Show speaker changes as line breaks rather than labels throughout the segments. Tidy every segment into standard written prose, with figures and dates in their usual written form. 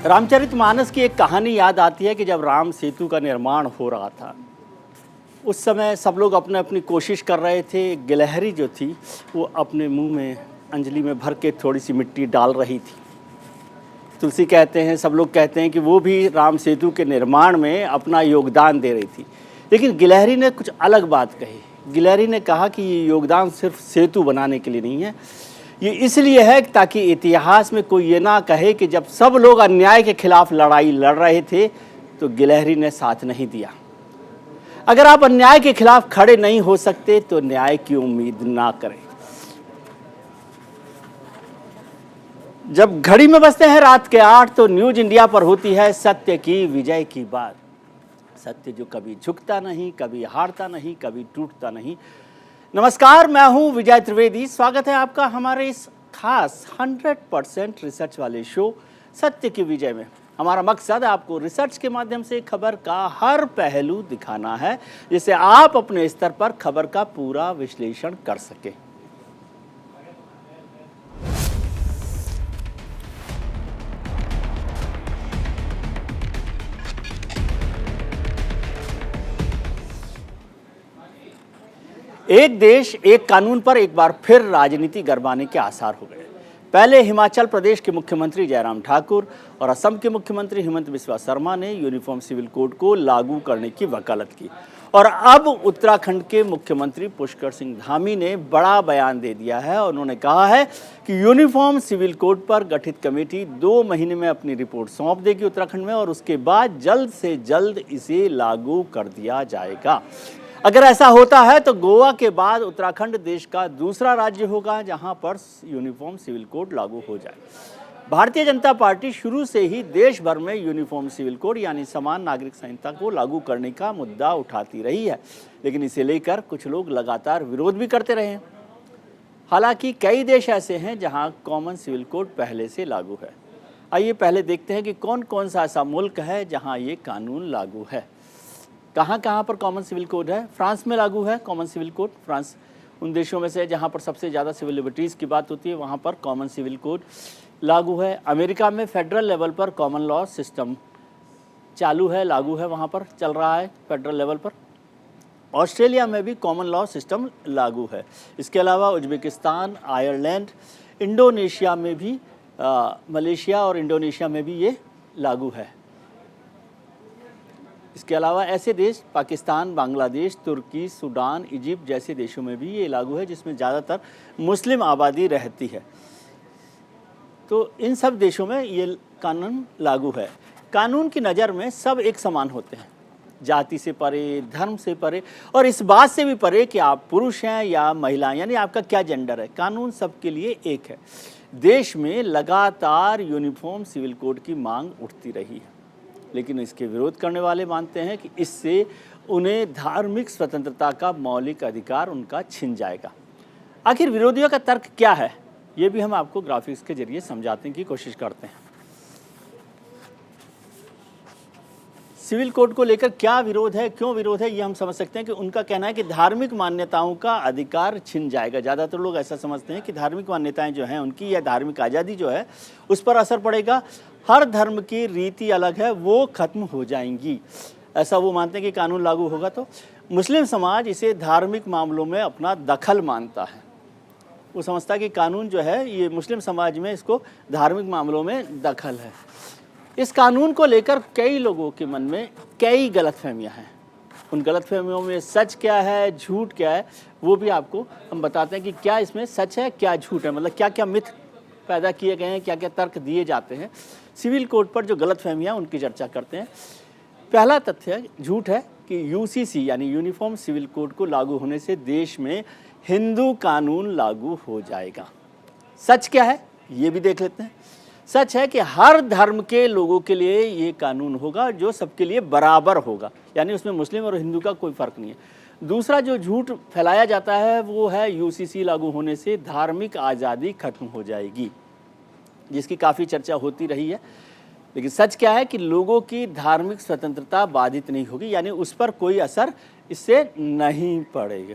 रामचरितमानस की एक कहानी याद आती है कि जब राम सेतु का निर्माण हो रहा था, उस समय सब लोग अपने अपनी कोशिश कर रहे थे। गिलहरी जो थी वो अपने मुंह में अंजलि में भर के थोड़ी सी मिट्टी डाल रही थी। तुलसी कहते हैं, सब लोग कहते हैं कि वो भी राम सेतु के निर्माण में अपना योगदान दे रही थी। लेकिन गिलहरी ने कुछ अलग बात कही। गिलहरी ने कहा कि ये योगदान सिर्फ सेतु बनाने के लिए नहीं है, ये इसलिए है ताकि इतिहास में कोई ये ना कहे कि जब सब लोग अन्याय के खिलाफ लड़ाई लड़ रहे थे तो गिलहरी ने साथ नहीं दिया। अगर आप अन्याय के खिलाफ खड़े नहीं हो सकते तो न्याय की उम्मीद ना करें। जब घड़ी में बजते हैं रात के 8 तो न्यूज इंडिया पर होती है सत्य की विजय की बात। सत्य जो कभी झुकता नहीं, कभी हारता नहीं, कभी टूटता नहीं। नमस्कार, मैं हूं विजय त्रिवेदी। स्वागत है आपका हमारे इस खास 100% रिसर्च वाले शो सत्य की विजय में। हमारा मकसद आपको रिसर्च के माध्यम से खबर का हर पहलू दिखाना है, जिससे आप अपने स्तर पर खबर का पूरा विश्लेषण कर सकें। एक देश एक कानून पर एक बार फिर राजनीति गरमाने के आसार हो गए। पहले हिमाचल प्रदेश के मुख्यमंत्री जयराम ठाकुर और असम के मुख्यमंत्री हिमंत बिस्वा शर्मा ने यूनिफॉर्म सिविल कोड को लागू करने की वकालत की, और अब उत्तराखंड के मुख्यमंत्री पुष्कर सिंह धामी ने बड़ा बयान दे दिया है। उन्होंने कहा है कि यूनिफॉर्म सिविल कोड पर गठित कमेटी 2 महीने में अपनी रिपोर्ट सौंप देगी उत्तराखंड में, और उसके बाद जल्द से जल्द इसे लागू कर दिया जाएगा। अगर ऐसा होता है तो गोवा के बाद उत्तराखंड देश का दूसरा राज्य होगा जहां पर यूनिफॉर्म सिविल कोड लागू हो जाए। भारतीय जनता पार्टी शुरू से ही देश भर में यूनिफॉर्म सिविल कोड यानी समान नागरिक संहिता को लागू करने का मुद्दा उठाती रही है, लेकिन इसे लेकर कुछ लोग लगातार विरोध भी करते रहे हैं। हालांकि कई देश ऐसे हैं जहां कॉमन सिविल कोड पहले से लागू है। आइए पहले देखते हैं कि कौन कौन सा ऐसा मुल्क है जहाँ ये कानून लागू है। कहाँ कहाँ पर कॉमन सिविल कोड है? फ्रांस में लागू है कॉमन सिविल कोड। फ्रांस उन देशों में से जहाँ पर सबसे ज़्यादा सिविल लिबर्टीज़ की बात होती है, वहाँ पर कॉमन सिविल कोड लागू है। अमेरिका में फेडरल लेवल पर कॉमन लॉ सिस्टम चालू है, लागू है, वहाँ पर चल रहा है फेडरल लेवल पर। ऑस्ट्रेलिया में भी कॉमन लॉ सिस्टम लागू है। इसके अलावा उज्बेकिस्तान, आयरलैंड, इंडोनेशिया में भी मलेशिया और इंडोनेशिया में भी ये लागू है। इसके अलावा ऐसे देश पाकिस्तान, बांग्लादेश, तुर्की, सूडान, इजिप्ट जैसे देशों में भी ये लागू है जिसमें ज़्यादातर मुस्लिम आबादी रहती है। तो इन सब देशों में ये कानून लागू है। कानून की नज़र में सब एक समान होते हैं, जाति से परे, धर्म से परे, और इस बात से भी परे कि आप पुरुष हैं या महिला, यानी आपका क्या जेंडर है। कानून सबके लिए एक है। देश में लगातार यूनिफॉर्म सिविल कोड की मांग उठती रही है, लेकिन इसके विरोध करने वाले मानते हैं कि इससे उन्हें धार्मिक स्वतंत्रता का मौलिक अधिकार उनका छिन जाएगा। आखिर विरोधियों का तर्क क्या है, ये भी हम आपको ग्राफिक्स के जरिए समझाने की कोशिश करते हैं। सिविल कोड को लेकर क्या विरोध है, क्यों विरोध है, ये हम समझ सकते हैं कि उनका कहना है कि धार्मिक मान्यताओं का अधिकार छिन जाएगा। ज़्यादातर लोग ऐसा समझते हैं कि धार्मिक मान्यताएं जो हैं उनकी, या धार्मिक आज़ादी जो है उस पर असर पड़ेगा। हर धर्म की रीति अलग है, वो खत्म हो जाएंगी, ऐसा वो मानते हैं कि कानून लागू होगा तो। मुस्लिम समाज इसे धार्मिक मामलों में अपना दखल मानता है। वो समझता है कि कानून जो है ये मुस्लिम समाज में इसको धार्मिक मामलों में दखल है। इस कानून को लेकर कई लोगों के मन में कई गलतफहमियां हैं। उन गलतफहमियों में सच क्या है, झूठ क्या है, वो भी आपको हम बताते हैं कि क्या इसमें सच है, क्या झूठ है, मतलब क्या क्या मिथ पैदा किए गए हैं, क्या क्या तर्क दिए जाते हैं। सिविल कोड पर जो गलतफहमियां उनकी चर्चा करते हैं। पहला तथ्य झूठ है कि यूसीसी यानी यूनिफॉर्म सिविल कोड को लागू होने से देश में हिंदू कानून लागू हो जाएगा। सच क्या है ये भी देख लेते हैं। सच है कि हर धर्म के लोगों के लिए ये कानून होगा जो सबके लिए बराबर होगा, यानी उसमें मुस्लिम और हिंदू का कोई फ़र्क नहीं है। दूसरा जो झूठ फैलाया जाता है वो है यूसीसी लागू होने से धार्मिक आज़ादी खत्म हो जाएगी, जिसकी काफ़ी चर्चा होती रही है। लेकिन सच क्या है कि लोगों की धार्मिक स्वतंत्रता बाधित नहीं होगी, यानी उस पर कोई असर इससे नहीं पड़ेगा।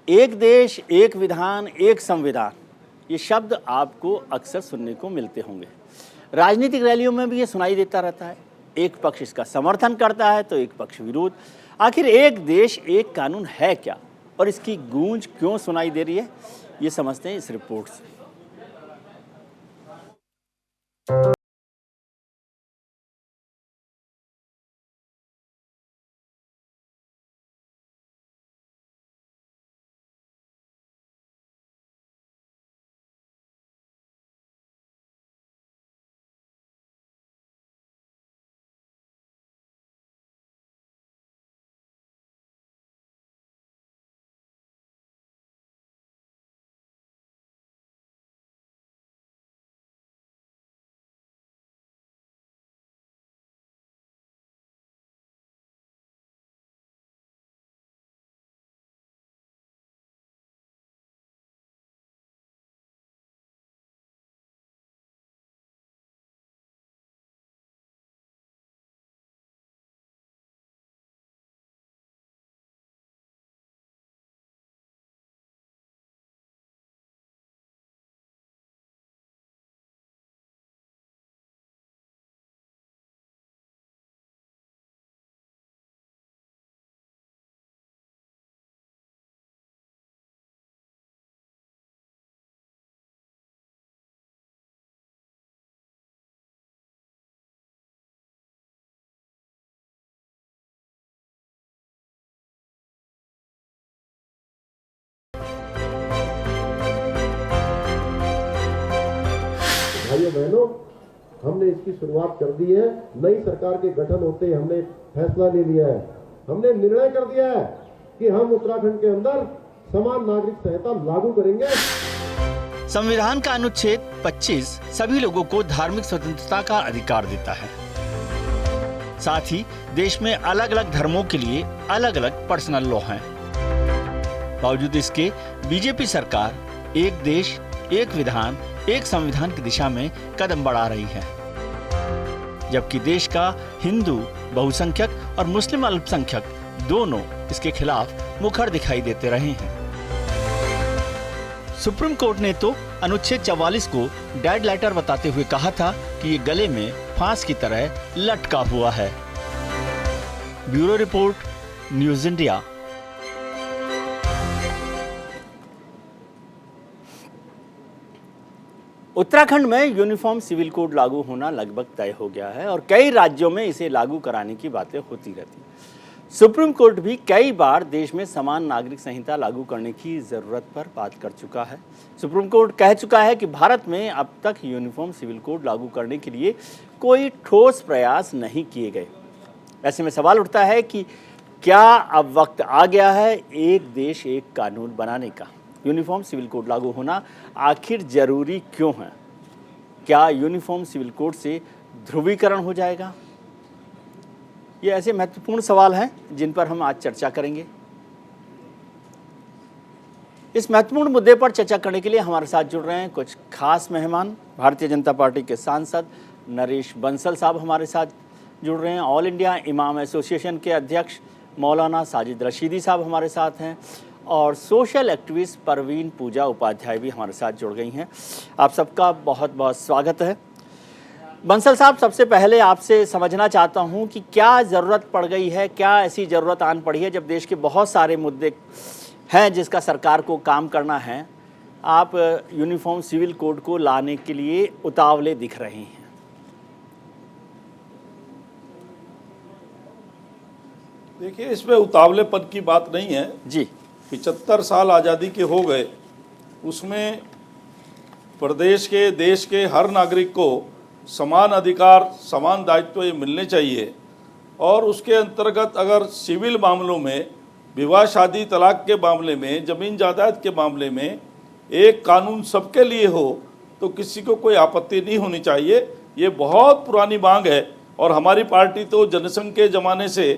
एक देश, एक विधान, एक संविधान, ये शब्द आपको अक्सर सुनने को मिलते होंगे। राजनीतिक रैलियों में भी ये सुनाई देता रहता है। एक पक्ष इसका समर्थन करता है तो एक पक्ष विरोध। आखिर एक देश एक कानून है क्या और इसकी गूंज क्यों सुनाई दे रही है, ये समझते हैं इस रिपोर्ट से।
भाइयों बहनों, हमने इसकी शुरुआत कर दी है। नई सरकार के गठन होते ही हमने फैसला ले लिया है, हमने निर्णय कर दिया है कि हम उत्तराखंड के अंदर समान नागरिक संहिता लागू करेंगे।
संविधान का अनुच्छेद 25 सभी लोगों को धार्मिक स्वतंत्रता का अधिकार देता है। साथ ही देश में अलग अलग धर्मों के लिए अलग अलग पर्सनल लॉ हैं। बावजूद इसके बीजेपी सरकार एक देश एक विधान एक संविधान की दिशा में कदम बढ़ा रही है, जबकि देश का हिंदू बहुसंख्यक और मुस्लिम अल्पसंख्यक दोनों इसके खिलाफ मुखर दिखाई देते रहे हैं। सुप्रीम कोर्ट ने तो अनुच्छेद 44 को डेड लेटर बताते हुए कहा था कि ये गले में फांस की तरह लटका हुआ है। Bureau report, news India. Uttarakhand में यूनिफॉर्म सिविल कोड लागू होना लगभग तय हो गया है और कई राज्यों में इसे लागू कराने की बातें होती रहती हैं। सुप्रीम कोर्ट भी कई बार देश में समान नागरिक संहिता लागू करने की ज़रूरत पर बात कर चुका है। सुप्रीम कोर्ट कह चुका है कि भारत में अब तक यूनिफॉर्म सिविल कोड लागू करने के लिए कोई ठोस प्रयास नहीं किए गए। ऐसे में सवाल उठता है कि क्या अब वक्त आ गया है एक देश एक कानून बनाने का? यूनिफॉर्म सिविल कोड लागू होना आखिर जरूरी क्यों है? क्या यूनिफॉर्म सिविल कोड से ध्रुवीकरण हो जाएगा? ये ऐसे महत्वपूर्ण सवाल हैं जिन पर हम आज चर्चा करेंगे। इस महत्वपूर्ण मुद्दे पर चर्चा करने के लिए हमारे साथ जुड़ रहे हैं कुछ खास मेहमान। भारतीय जनता पार्टी के सांसद नरेश बंसल साहब हमारे साथ जुड़ रहे हैं। ऑल इंडिया इमाम एसोसिएशन के अध्यक्ष मौलाना साजिद रशीदी साहब हमारे साथ हैं और सोशल एक्टिविस्ट परवीन पूजा उपाध्याय भी हमारे साथ जुड़ गई हैं। आप सबका बहुत बहुत स्वागत है। बंसल साहब, सबसे पहले आपसे समझना चाहता हूं कि क्या ज़रूरत पड़ गई है, क्या ऐसी ज़रूरत आन पड़ी है जब देश के बहुत सारे मुद्दे हैं जिसका सरकार को काम करना है, आप यूनिफॉर्म सिविल कोड को लाने के लिए उतावले दिख रहे हैं?
देखिए, इसमें उतावलेपन की बात नहीं है
जी।
75 साल आज़ादी के हो गए, उसमें प्रदेश के देश के हर नागरिक को समान अधिकार समान दायित्व ये मिलने चाहिए और उसके अंतर्गत अगर सिविल मामलों में, विवाह शादी तलाक के मामले में, ज़मीन जायदाद के मामले में एक कानून सबके लिए हो तो किसी को कोई आपत्ति नहीं होनी चाहिए। ये बहुत पुरानी मांग है और हमारी पार्टी तो जनसंघ के ज़माने से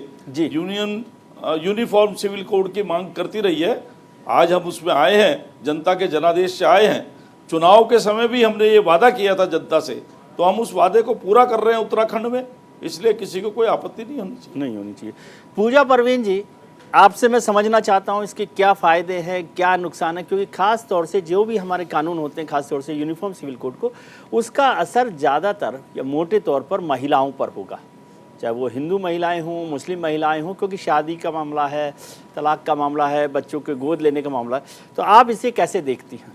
यूनिफॉर्म सिविल कोड की मांग करती रही है। आज हम उसमें आए हैं, जनता के जनादेश से आए हैं। चुनाव के समय भी हमने ये वादा किया था जनता से, तो हम उस वादे को पूरा कर रहे हैं उत्तराखंड में, इसलिए किसी को कोई आपत्ति नहीं होनी चाहिए।
पूजा परवीन जी, आपसे मैं समझना चाहता हूँ इसके क्या फ़ायदे हैं, क्या नुकसान है, क्योंकि ख़ास तौर से जो भी हमारे कानून होते हैं, ख़ास तौर से यूनिफॉर्म सिविल कोड को, उसका असर ज़्यादातर या मोटे तौर पर महिलाओं पर होगा, चाहे वो हिंदू महिलाएं हों, मुस्लिम महिलाएं हों, क्योंकि शादी का मामला है, तलाक का मामला है, बच्चों के गोद लेने का मामला है। तो आप इसे कैसे देखती हैं?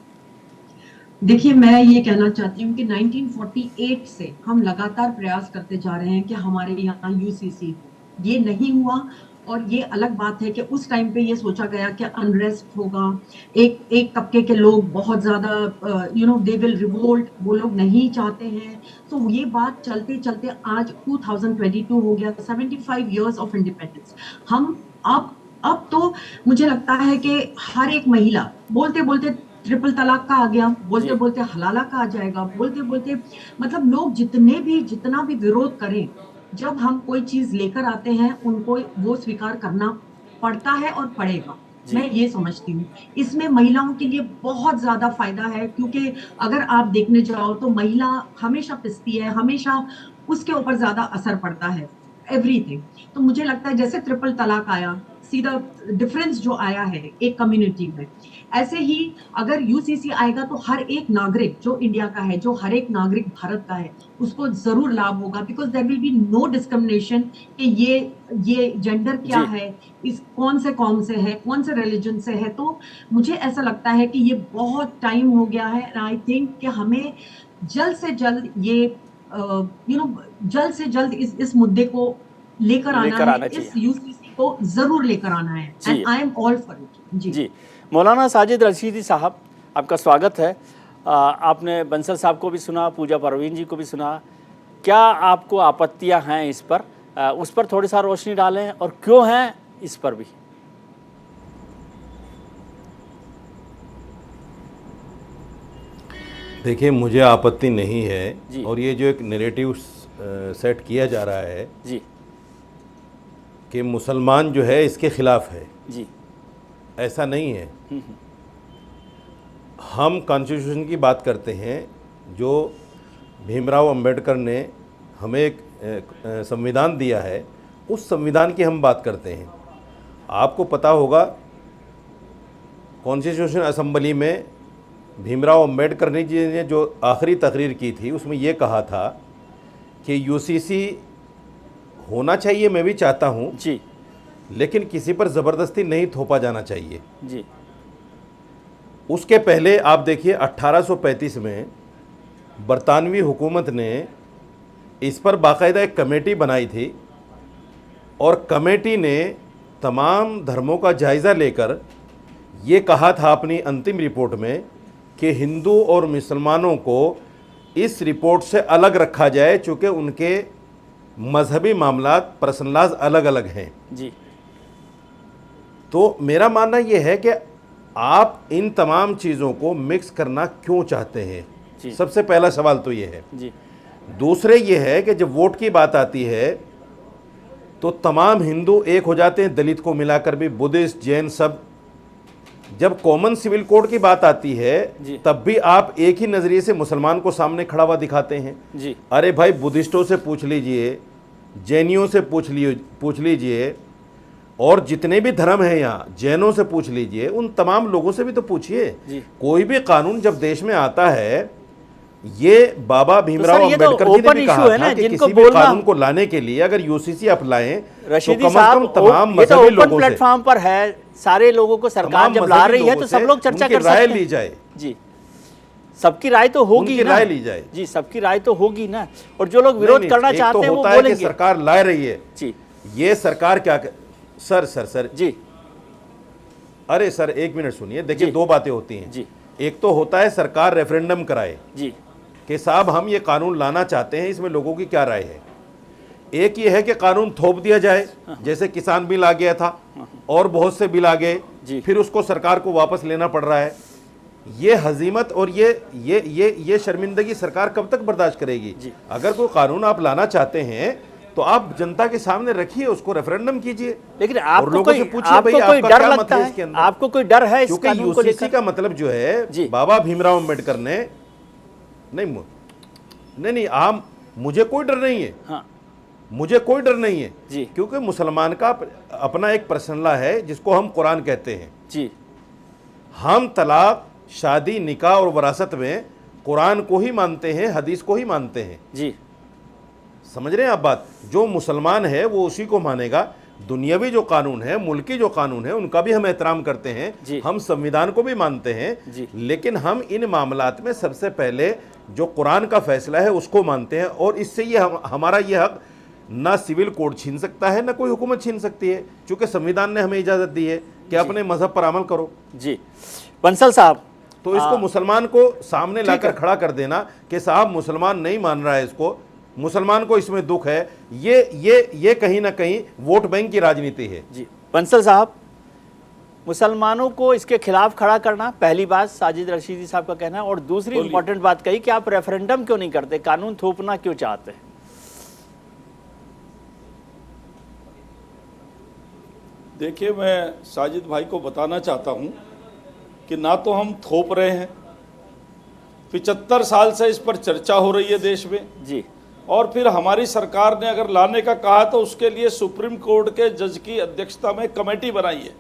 देखिए, मैं ये कहना चाहती हूँ कि 1948 से हम लगातार प्रयास करते जा रहे हैं कि हमारे यहाँ यूसीसी हो, ये नहीं हुआ। और ये अलग बात है कि उस टाइम पे ये सोचा गया कि अनरेस्ट होगा, एक तबके के लोग बहुत ज्यादा दे विल रिवोल्ट, वो लोग नहीं चाहते हैं। तो ये बात चलते चलते आज 2022 हो गया, 75 इयर्स ऑफ इंडिपेंडेंस। हम अब तो मुझे लगता है कि हर एक महिला बोलते बोलते ट्रिपल तलाक का आ गया, बोलते बोलते हलाला का आ जाएगा, बोलते बोलते मतलब लोग जितना भी विरोध करें, जब हम कोई चीज लेकर आते हैं उनको वो स्वीकार करना पड़ता है और पड़ेगा। मैं ये समझती हूँ इसमें महिलाओं के लिए बहुत ज्यादा फायदा है, क्योंकि अगर आप देखने जाओ तो महिला हमेशा पिसती है, हमेशा उसके ऊपर ज्यादा असर पड़ता है एवरीथिंग। तो मुझे लगता है जैसे ट्रिपल तलाक आया, सीधा डिफरेंस जो आया है एक कम्युनिटी में, ऐसे ही अगर यूसीसी आएगा तो हर एक नागरिक जो इंडिया का है, जो हर एक नागरिक भारत का है, उसको जरूर लाभ होगा। Because there will be no discrimination कि ये जेंडर क्या है, इस कौन से कौम से है, कौन से रिलीजन से है। तो मुझे ऐसा लगता है कि ये बहुत टाइम हो गया है एंड आई थिंक कि हमें जल्द से जल्द ये जल्द से जल्द इस मुद्दे को लेकर आना है, इस यूसीसी को जरूर लेकर आना है and I am all for it. जी
मौलाना साजिद रशीदी साहब, आपका स्वागत है। आपने बंसल साहब को भी सुना, पूजा परवीन जी को भी सुना। क्या आपको आपत्तियां हैं इस पर? उस पर थोड़ी सा रोशनी डालें, और क्यों हैं इस पर भी।
देखिए, मुझे आपत्ति नहीं है, और ये जो एक नैरेटिव सेट किया जा रहा है
जी
कि मुसलमान जो है इसके खिलाफ है
जी,
ऐसा नहीं है। हम कॉन्स्टिट्यूशन की बात करते हैं, जो भीमराव अंबेडकर ने हमें एक संविधान दिया है, उस संविधान की हम बात करते हैं। आपको पता होगा कॉन्स्टिट्यूशन असेंबली में भीमराव अंबेडकर जी ने जो आखिरी तकरीर की थी, उसमें ये कहा था कि यूसीसी होना चाहिए, मैं भी चाहता हूँ
जी,
लेकिन किसी पर ज़बरदस्ती नहीं थोपा जाना चाहिए
जी।
उसके पहले आप देखिए 1835 में बरतानवी हुकूमत ने इस पर बाकायदा एक कमेटी बनाई थी, और कमेटी ने तमाम धर्मों का जायज़ा लेकर ये कहा था अपनी अंतिम रिपोर्ट में कि हिंदू और मुसलमानों को इस रिपोर्ट से अलग रखा जाए, चूँकि उनके मजहबी मामलात पर्सनलाज अलग अलग हैं
जी।
तो मेरा मानना यह है कि आप इन तमाम चीज़ों को मिक्स करना क्यों चाहते हैं, सबसे पहला सवाल तो ये है
जी।
दूसरे ये है कि जब वोट की बात आती है तो तमाम हिंदू एक हो जाते हैं, दलित को मिलाकर भी, बुद्धिस्ट, जैन सब। जब कॉमन सिविल कोड की बात आती है तब भी आप एक ही नज़रिए से मुसलमान को सामने खड़ा हुआ दिखाते हैं
जी।
अरे भाई, बुद्धिस्टों से पूछ लीजिए, जैनियों से पूछ लीजिए, और जितने भी धर्म हैं यहाँ, जैनों से पूछ लीजिए, उन तमाम लोगों से भी तो पूछिए। कोई भी कानून जब देश में आता है, ये बाबा भीमराव अंबेडकर जी ने भी कहा था कि किसी भी कानून को लाने के लिए अगर यूसीसी आप लाएं तो कम से कम तमाम मजहबी लोगों से,
प्लेटफॉर्म पर है, सारे लोगों को सरकार जब ला रही है तो सब लोग चर्चा कर सकते हैं,
राय ली जाए
जी। सबकी राय तो होगी ना,
राय ली जाए
जी, सबकी राय तो होगी ना। और जो लोग विरोध करना चाहते हैं वो बोलेंगे
सरकार ला रही है
जी।
ये सरकार क्या सर
जी,
अरे सर एक मिनट सुनिए। देखिए, दो बातें होती हैं
जी।
एक तो होता है सरकार रेफरेंडम कराए
जी
कि साहब हम ये कानून लाना चाहते हैं, इसमें लोगों की क्या राय है। एक ये है कि कानून थोप दिया जाए, जैसे किसान बिल आ गया था और बहुत से बिल आ गए, फिर उसको सरकार को वापस लेना पड़ रहा है। ये हजीमत और ये शर्मिंदगी सरकार कब तक बर्दाश्त करेगी। अगर कोई कानून आप लाना चाहते हैं तो आप जनता के सामने रखिए, उसको रेफरेंडम कीजिए।
लेकिन आपको कोई डर लगता है? आपको कोई डर है इस कानून को लेकर?
का मतलब जो है, बाबा भीमराव अंबेडकर ने नहीं, आप, मुझे कोई डर नहीं है।
हाँ।
मुझे कोई डर नहीं है
जी।
क्योंकि मुसलमान का अपना एक पर्सनला है जिसको हम कुरान कहते हैं।
जी
हम तलाक, शादी, निकाह और वरासत में कुरान को ही मानते हैं, हदीस को ही मानते हैं।
जी
समझ रहे हैं आप बात? जो मुसलमान है वो उसी को मानेगा। दुनियावी जो कानून है, मुल्की जो कानून है, उनका भी हम एहतराम करते
जी।
हैं, हम संविधान को भी मानते
जी।
हैं, लेकिन हम इन मामलात में सबसे पहले जो कुरान का फैसला है उसको मानते हैं। और इससे ये हमारा ये हक ना सिविल कोड छीन सकता है, ना कोई हुकूमत छीन सकती है, क्योंकि संविधान ने हमें इजाज़त दी है कि अपने मजहब पर अमल करो।
जी बंसल साहब,
तो इसको मुसलमान को सामने लाकर खड़ा कर देना कि साहब मुसलमान नहीं मान रहा है इसको, मुसलमान को इसमें दुख है, ये कहीं ना कहीं वोट बैंक की राजनीति है।
जी बंसल साहब, मुसलमानों को इसके खिलाफ खड़ा करना पहली बात साजिद रशीदी साहब का कहना है, और दूसरी इंपॉर्टेंट बात कही कि आप रेफरेंडम क्यों नहीं करते, कानून थोपना क्यों चाहते हैं?
देखिए, मैं साजिद भाई को बताना चाहता हूं कि ना तो हम थोप रहे हैं, 75 साल से इस पर चर्चा हो रही है देश में
जी,
और फिर हमारी सरकार ने अगर लाने का कहा तो उसके लिए सुप्रीम कोर्ट के जज की अध्यक्षता में कमेटी बनाई है,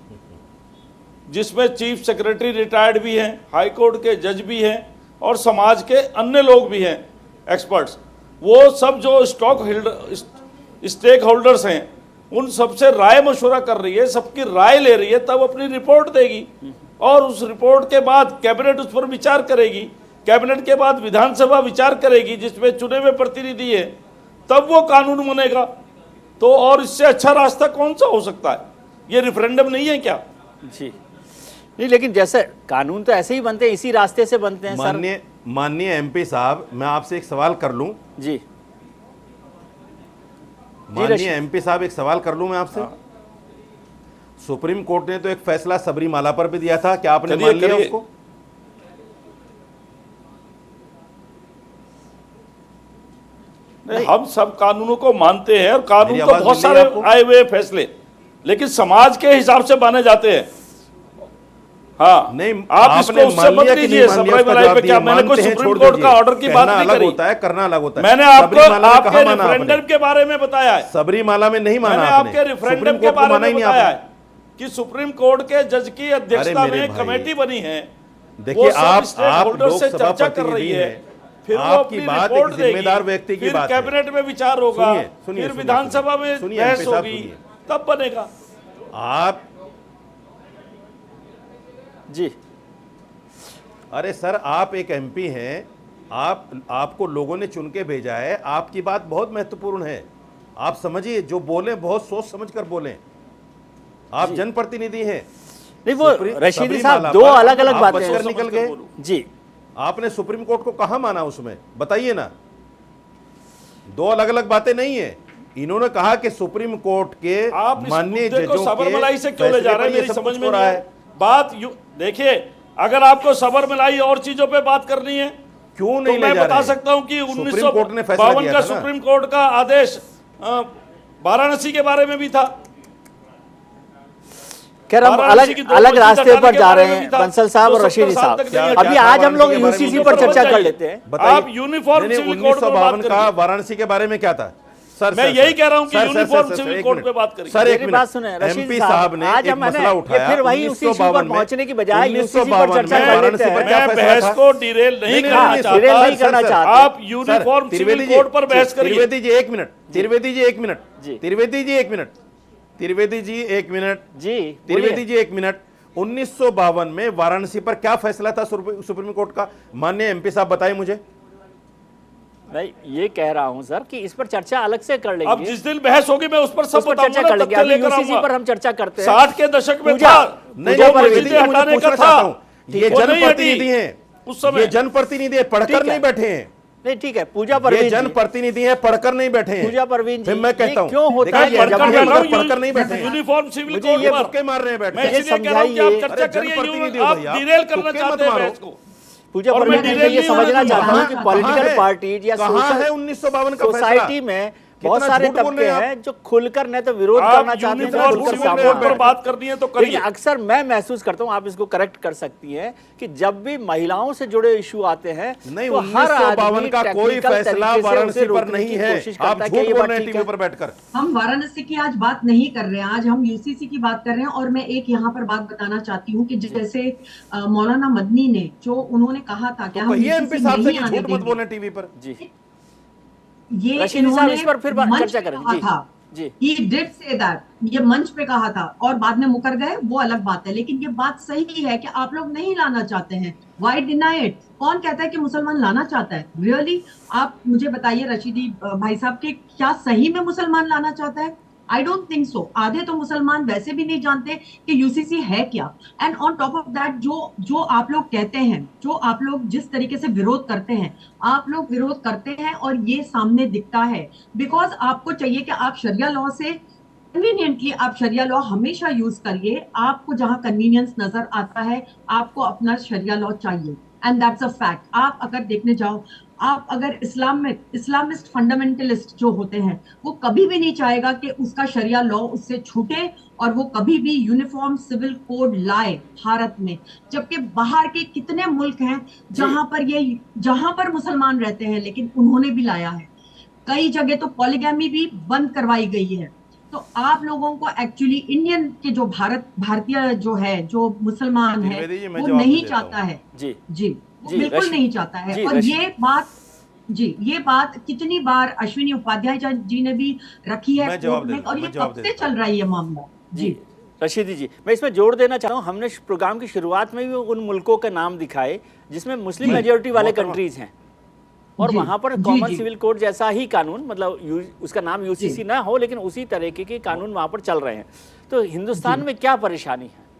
जिसमें चीफ सेक्रेटरी रिटायर्ड भी हैं, हाई कोर्ट के जज भी हैं और समाज के अन्य लोग भी हैं, एक्सपर्ट्स। वो सब जो स्टेक होल्डर्स हैं उन सबसे राय मशवरा कर रही है, सबकी राय ले रही है, तब अपनी रिपोर्ट देगी और उस रिपोर्ट के बाद कैबिनेट उस पर विचार करेगी, कैबिनेट के बाद विधानसभा विचार करेगी जिसमें चुने हुए प्रतिनिधि है, तब वो कानून बनेगा। तो और इससे अच्छा रास्ता कौन सा हो सकता है? ये रेफरेंडम नहीं है क्या?
जी नहीं, लेकिन जैसे कानून तो ऐसे ही बनते हैं, इसी रास्ते से बनते हैं सर।
माननीय एमपी साहब, मैं आपसे एक सवाल कर लूं?
जी
माननीय एमपी साहब, एक सवाल कर लूं मैं आपसे? सुप्रीम कोर्ट ने तो एक फैसला सबरीमाला पर भी दिया था, क्या आपने मान लिया उसको?
नहीं, हम सब कानूनों को मानते हैं और कानून
मेरी
तो
आवाज
बहुत
मिल रही है
सारे
आपको?
आए हुए फैसले, लेकिन समाज के हिसाब से माने जाते हैं। हाँ
नहीं,
आप इसको उससे मत लीजिए। सबरीमाला पे क्या, मैंने कोई सुप्रीम कोर्ट का ऑर्डर की बात नहीं करी,
होता है, करना अलग होता है।
मैंने आपको
सबरीमाला में
आपके
कहाँ माना आपने?
रेफरेंडम के बारे में बताया है,
सबरीमाला में नहीं माना
मैंने
आपने,
आपके रेफरेंडम
सुप्रीम
के
कोर्ट को
बारे
माना ही
में
नहीं
बताया
आपने।
है कि सुप्रीम कोर्ट के जज की अध्यक्षता
मेरे
में
भाई,
कमेटी बनी है,
देखिए,
वो सब
आप
स्टेक होल्डर से
लोकसभा
चर्चा कर रही
प्रतिनिधि
है,
हैं,
फिर वो
आपकी
अपनी
बात
रिपोर्ट
एक
देगी,
जिम्मेदार व्यक्ति की
फिर
बात है।
कैबिनेट में विचार होगा,
सुनिए,
फिर विधानसभा में
सुनिए,
बहस
एमपी साहब,
होगी,
सुनिए।
तब बनेगा।
आप
जी
अरे सर, आप एक एमपी हैं, आपको लोगों ने चुन के भेजा है, आपकी बात बहुत महत्वपूर्ण है। आप समझिए, जो बोलें बहुत सोच समझ कर बोलें। आप जनप्रतिनिधि हैं।
नहीं, वो रशीदी साहब दो
सबरीमाला पर
अलग अलग
आप
बातें
बचकर
हैं।
निकल गए।
जी
आपने सुप्रीम कोर्ट को कहाँ माना उसमें, बताइए ना। दो अलग अलग बातें नहीं है। इन्होंने कहा कि सुप्रीम कोर्ट के
आप इस
माननीय
मुद्दे को
जजों
सबरमलाई से क्यों ले जा रहे हैं, मेरी समझ में
हो
नहीं
रहा
है।
है।
बात देखिए, अगर आपको सबरमलाई और चीजों पे बात करनी है
क्यों
तो
नहीं ले
मैं
जा
बता
रहे?
सकता हूं कि
सुप्रीम कोर्ट ने फैसला
1952
दिया
का
था ना।
सुप्रीम कोर्ट का आदेश वाराणसी के बारे में भी था।
खैर, हम
वाराणसी की
अलग
दो
अलग
मस्जिद
रास्ते
हटाने
पर
के
जा
बारे
रहे
में
हैं
भी था,
बंसल साहब
जो
और
70
रशीदी
साल
साहब।
तक नहीं
अभी
हटा।
आज हम लोग
वाराणसी के बारे में
यूसीसी
भी
पर
तो
चर्चा
बताइए।
कर लेते हैं।
बताइए।
आप यूनिफॉर्म
नहीं,
सिविल कोड पर बात
1952 का
करिए।
वाराणसी के बारे में क्या था? सर,
मैं यही कह रहा हूं कि
सर,
यूनिफॉर्म
सर,
सिविल
एक
कोड
मिनट।
पे बात करिए।
सर, एक
मेरी बात
मिनट।
सुने रशीदी
एमपी
साहब,
साहब ने
आज
एक
हम है ना,
मसला
ये
उठाया।
फिर वही उसी इश्यू पर
1952 में
पहुंचने की बजाय यूसीसी पर
1952
चर्चा
में
कर लेते
वाराणसी पर क्या
हैं।
मैं
फैसला
बहस
था?
को डिरेल नहीं करना
हाँ,
चाहता।
डिरेल नहीं करना चाहता।
आप यूनिफॉर्म सिविल कोड पर बहस करिए।
त्रिवेदी जी एक मिनट, त्रिवेदी जी एक मिनट,
जी।
त्रिवेदी जी एक मिनट, त्रिवेदी जी एक मिनट,
जी
त्रिवेदी जी एक मिनट। 1952 में वाराणसी पर क्या फैसला था सुप्रीम कोर्ट का? माननीय एमपी साहब बताइए मुझे।
मैं ये कह रहा हूं सर कि इस पर चर्चा अलग से कर
अब
लेंगे,
जिस दिन बहस होगी मैं उस पर सब
उस पर चर्चा
बताऊंगा,
कर लेंगे।
तथ्य
अभी
लेकर
यूसीसी
आऊंगा।
पर हम चर्चा करते हैं।
60 के दशक में
पूजा-
था,
नहीं,
दो
त्रिवेदी
मस्जिदें
जी, मुझे
हटाने का
पूछना
था,
चाहता हूं, ये
वो नहीं
जनप्रतिनिधि
हटी
हैं,
उस समय।
ये जनप्रतिनिधि है,
ठीक
पढ़कर
है।
नहीं बैठे हैं।
नहीं, ठीक है, पूजा
ये
परवीन जी,
जनप्रतिनिधि है, पढ़कर नहीं बैठे हैं।
पूजा परवीन
फिर
जी,
मैं
ये
कहता हूं,
क्यों होता
देखिए,
है कि
पढ़कर
जब
पढ़कर
हम-
बैठे हैं,
बैठा हूं,
पढ़कर नहीं बैठे हैं।
यूनिफॉर्म सिविल
मुझे
कोड
ये
पर
तुक्के मार रहे हैं बैठ
मैं
के।
इसलिए कह रहा हूं कि आप
समझाइए।
चर्चा
अरे
करिए,
जनप्रतिनिधि हो
आप
भैया,
डिरेल करना
तुक्के
चाहते
मत
हैं
मारो।
बहस को।
पूजा
और मैं
परवीन जी, मैं
डिटेल
ये
नहीं
समझना
होना
चाहता हूँ कि
कहाँ
पॉलिटिकल
है?
पार्टीज या
कहाँ है
सोशल
1952 का फैसला?
सोसाइटी में बहुत सारे
झूठ बोल
तबके
रहे हैं आप।
हैं जो खुलकर न तो विरोध
आप
करना चाहते हैं
यूनिफॉर्म
ना खुलकर
सिविल
सामने
कोड
आ
पर
रहे हैं।
बात करनी है तो करिए।
देखिए, अक्सर मैं महसूस करता हूं, आप इसको करेक्ट कर सकती हैं, कि जब भी महिलाओं से जुड़े इशू आते हैं
नहीं,
तो हर
1952
आदमी
का कोई
technical
फैसला
तरीके से
वाराणसी
उसे
पर
रोकने
नहीं
की
है।
कोशिश
आप
करता है
झूठ
कि ये
बोल
बात
रहे हैं
ठीक
टीवी
है।
पर बैठकर।
हम वाराणसी की आज बात नहीं कर रहे हैं, आज हम यूसीसी की बात कर रहे हैं। और मैं एक यहाँ पर बात बताना चाहती हूँ कि जैसे मौलाना मदनी ने जो उन्होंने कहा था कि
तो
हम
कहिए एमपी
यूसीसी
साहब से
नहीं
कि
आने
झूठ मत
देंगे,
बोलें टीवी पर।
जी,
ये
रशीदी साहब
इन्होंने
इस पर फिर
मंच
चर्चा
पे
करेंगे।
कहा
जी
था।
जी
He did say that, ये मंच पे कहा था और बाद में मुकर गए, वो अलग बात है। लेकिन ये बात सही है कि आप लोग नहीं लाना चाहते हैं। Why deny it? कौन कहता है कि मुसलमान लाना चाहता है? Really? आप मुझे बताइए रशीदी भाई साहब के, क्या सही में मुसलमान लाना चाहता है? I don't think so. आधे तो मुसलमान वैसे भी नहीं जानते कि यूसीसी है क्या। And on top of that, जो आप लोग कहते हैं, जो आप लोग जिस तरीके से विरोध करते हैं, आप लोग विरोध करते हैं और ये सामने दिखता है। बिकॉज आपको चाहिए कि आप शरिया लॉ से कन्वीनियंटली, आप शरिया लॉ हमेशा यूज करिए। आपको जहां कन्वीनियंस नजर आता है, आपको अपना शरिया लॉ चाहिए, एंड दैट्स अ फैक्ट। आप अगर देखने जाओ, आप अगर इस्लामिस्ट फंडामेंटलिस्ट जो होते हैं, वो कभी भी नहीं चाहेगा कि उसका शरिया लॉ उससे छूटे और वो कभी भी यूनिफॉर्म सिविल कोड लाए भारत में। जबकि बाहर के कितने मुल्क हैं जहां पर मुसलमान रहते हैं, लेकिन उन्होंने भी लाया है। कई जगह तो पॉलीगैमी भी बंद करवाई गई है। तो आप लोगों को एक्चुअली इंडियन के जो भारतीय जो है, जो मुसलमान है,
त्रिवेदी जी, मैं
वो
जवाब
नहीं
देता
चाहता
हूं।
है।
जी
जी, वो
जी,
बिल्कुल
रशीद-
नहीं चाहता है।
जी,
और
रशीद-
ये बात कितनी बार अश्विनी उपाध्याय जी ने भी रखी है
मैं जवाब
कोर्ट में,
देता
और
हूं,
ये
मैं जवाब
कब से
देता
चल रहा है ये मामला।
जी रशीदी जी, मैं इसमें जोड़ देना चाहता हूँ, हमने प्रोग्राम की शुरुआत में भी उन मुल्कों के नाम दिखाए जिसमें मुस्लिम
जी,
मेजोरिटी वाले
मोहतरमा।
कंट्रीज हैं, और
जी,
वहां पर
जी,
कॉमन
जी।
सिविल कोड जैसा ही कानून, मतलब उसका नाम यूसीसी ना हो, लेकिन उसी तरीके के कानून वहां पर चल रहे हैं। तो हिंदुस्तान में क्या परेशानी है?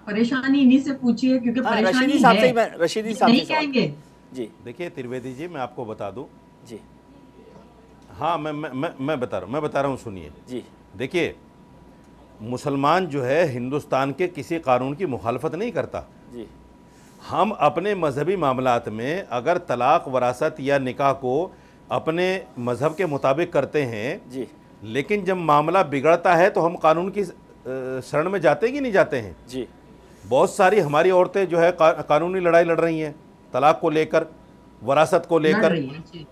परेशानी इन्हीं से पूछिए, क्योंकि
हाँ,
परेशानी
रशीदी साहब से
है।
ही मैं रशीदी
ये
साहब
नहीं
से सवाल-
कहेंगे।
जी
देखिए त्रिवेदी जी, मैं आपको बता दूं।
जी
हाँ, मैं बता रहा हूँ, सुनिए।
जी
देखिए, मुसलमान जो है हिंदुस्तान के किसी कानून की मुखालफत नहीं करता।
जी
हम अपने मजहबी मामलात में अगर तलाक, वरासत या निकाह को अपने मजहब के मुताबिक करते हैं,
जी
लेकिन जब मामला बिगड़ता है तो हम कानून की शरण में जाते हैं कि नहीं जाते हैं।
जी
बहुत सारी हमारी औरतें जो है कानूनी लड़ाई लड़ रही हैं, तलाक को लेकर, वरासत को
लड़
लेकर,
रही है, जी।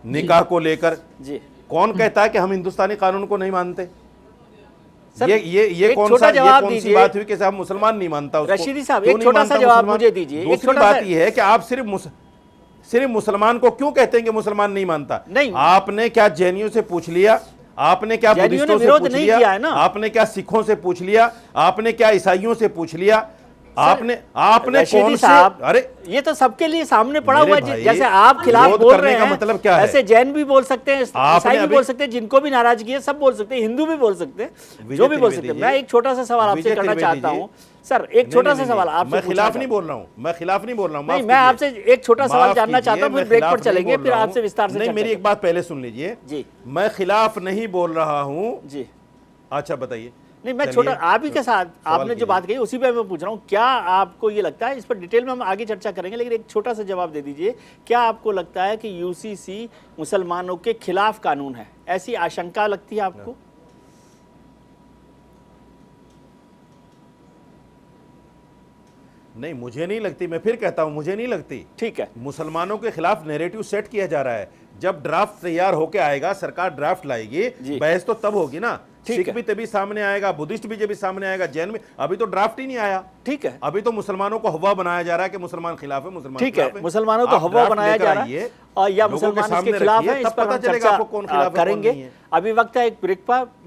निकाह को लेकर।
जी
कौन कहता है कि हम हिंदुस्तानी कानून को नहीं मानते?
सर,
ये
एक
कौन
छोटा
सा
जवाब
कौन सी
दीजिए।
बात हुई कि साहब मुसलमान नहीं मानता उसको?
रशीदी साहब,
क्यों
एक
नहीं
छोटा
मानता
सा जवाब
मुसलमान?
मुझे दीजिए। एक
दूसरी
छोटा
बात
सा-
ये है कि आप सिर्फ मुसलमान को क्यों कहते हैं कि मुसलमान नहीं मानता?
नहीं।
आपने क्या जैनियों से पूछ लिया? आपने क्या
जैनियों ने
बुद्धिस्टों से
विरोध
पूछ
नहीं
लिया?
किया है ना।
आपने क्या सिखों से पूछ लिया? आपने क्या ईसाइयों से पूछ लिया? आपने
रशीदी
कौन से?
साहब,
अरे
ये तो सबके लिए सामने पड़ा
मेरे
हुआ है।
भाई,
जैसे आप खिलाफ
विरोध
बोल
करने
रहे
का
हैं,
मतलब क्या है?
ऐसे जैन भी बोल सकते हैं,
आपने
ईसाई भी
अभी-
बोल सकते हैं, जिनको भी नाराजगी है सब बोल सकते हैं, हिंदू भी बोल सकते हैं,
विजय
जो भी बोल
त्रिवेदी
सकते हैं।
जी,
मैं एक छोटा सा सवाल आपसे
विजय
करना
त्रिवेदी
चाहता
जी,
हूँ सर, एक छोटा सा सवाल आपसे
मैं
पूछना
खिलाफ
चाहता
नहीं
हूं।
बोल रहा हूं, मैं खिलाफ नहीं बोल रहा हूं।
नहीं,
माफ
मैं
कीजिए।
आपसे एक छोटा सवाल
माफ
जानना चाहता
कीजिए,
हूं, फिर
मैं
ब्रेक पर
खिलाफ नहीं
चलेंगे,
बोल
फिर
रहा
आपसे
हूं।
विस्तार से
नहीं,
चर्चा
मेरी एक
करेंगे।
बात पहले सुन लीजिए।
जी
मैं खिलाफ नहीं बोल रहा हूं।
जी
अच्छा बताइए।
नहीं, मैं
चलिए,
छोटा आप ही के साथ
सवाल
आपने जो
कीजिए।
बात कही उसी पे मैं पूछ रहा हूँ, क्या आपको ये लगता है, इस पर डिटेल में हम आगे चर्चा करेंगे, लेकिन एक छोटा सा जवाब दे दीजिए, क्या आपको लगता है कि यूसीसी मुसलमानों के खिलाफ कानून है? ऐसी आशंका लगती है आपको?
नहीं, मुझे नहीं लगती। मैं फिर कहता हूं, मुझे नहीं लगती।
ठीक है।
मुसलमानों के खिलाफ नैरेटिव सेट किया जा रहा है। जब ड्राफ्ट तैयार होके आएगा, सरकार ड्राफ्ट लाएगी,
जी।
बहस तो तब होगी ना।
ठीक
सिख
है।
भी तभी सामने आएगा, बुद्धिस्ट भी जब सामने आएगा, जैन भी। अभी तो ड्राफ्ट ही नहीं आया।
ठीक है।
अभी तो मुसलमानों को हवा बनाया जा रहा है कि मुसलमान खिलाफ है, मुसलमान
ठीक है,
खिलाफ है।
मुसलमानों को
आप
हवा
ड्राफ्ट
बनाया
लेकर
जा रहा
आइए,
है, और या
लोगों के
मुसलमान
सामने
इसके खिलाफ
रखिए,
है, इस
तब
पर
पता
हम
चलेगा आपको कौन
चर्चा
खिलाफ है, कौन
करेंगे।
नहीं है।
अभी वक्त है एक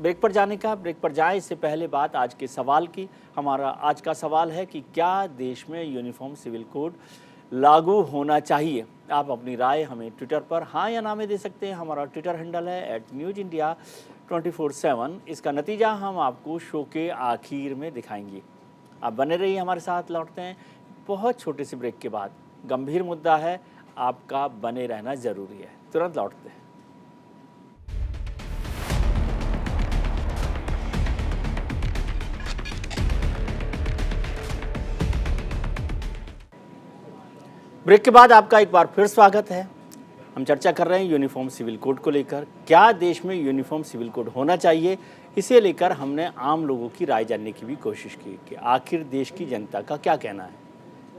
ब्रेक पर जाने का। ब्रेक पर जाए इससे पहले बात आज के सवाल की। हमारा आज का सवाल है कि क्या देश में यूनिफॉर्म सिविल कोड लागू होना चाहिए? आप अपनी राय हमें ट्विटर पर हाँ या ना में दे सकते हैं। हमारा ट्विटर हैंडल है @newsindia24/7। इसका नतीजा हम आपको शो के आखिर में दिखाएंगे। आप बने रहिए हमारे साथ। लौटते हैं बहुत छोटे से ब्रेक के बाद। गंभीर मुद्दा है, आपका बने रहना जरूरी है। तुरंत लौटते हैं। ब्रेक के बाद आपका एक बार फिर स्वागत है। हम चर्चा कर रहे हैं यूनिफॉर्म सिविल कोड को लेकर। क्या देश में यूनिफॉर्म सिविल कोड होना चाहिए, इसे लेकर हमने आम लोगों की राय जानने की भी कोशिश की कि आखिर देश की जनता का क्या कहना है।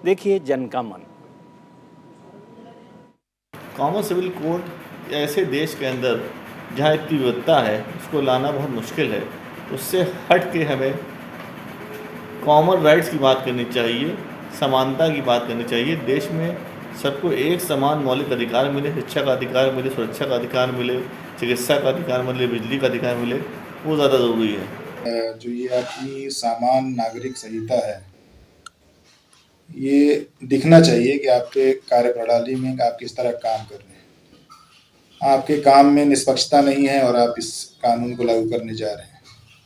देखिए जन का मन।
कॉमन सिविल कोड ऐसे देश के अंदर जहाँ इतनी विविधता है उसको लाना बहुत मुश्किल है। उससे हट के हमें कॉमन राइट्स की बात करनी चाहिए, समानता की बात करनी चाहिए। देश में सबको एक समान मौलिक अधिकार मिले, शिक्षा का अधिकार मिले, सुरक्षा का अधिकार मिले, चिकित्सा का अधिकार मिले, बिजली का अधिकार मिले, वो ज़्यादा ज़रूरी है।
जो ये आपकी सामान्य नागरिक संहिता है, ये दिखना चाहिए कि आपके कार्यप्रणाली में आप किस तरह काम कर रहे हैं। आपके काम में निष्पक्षता नहीं है और आप इस कानून को लागू करने जा रहे हैं।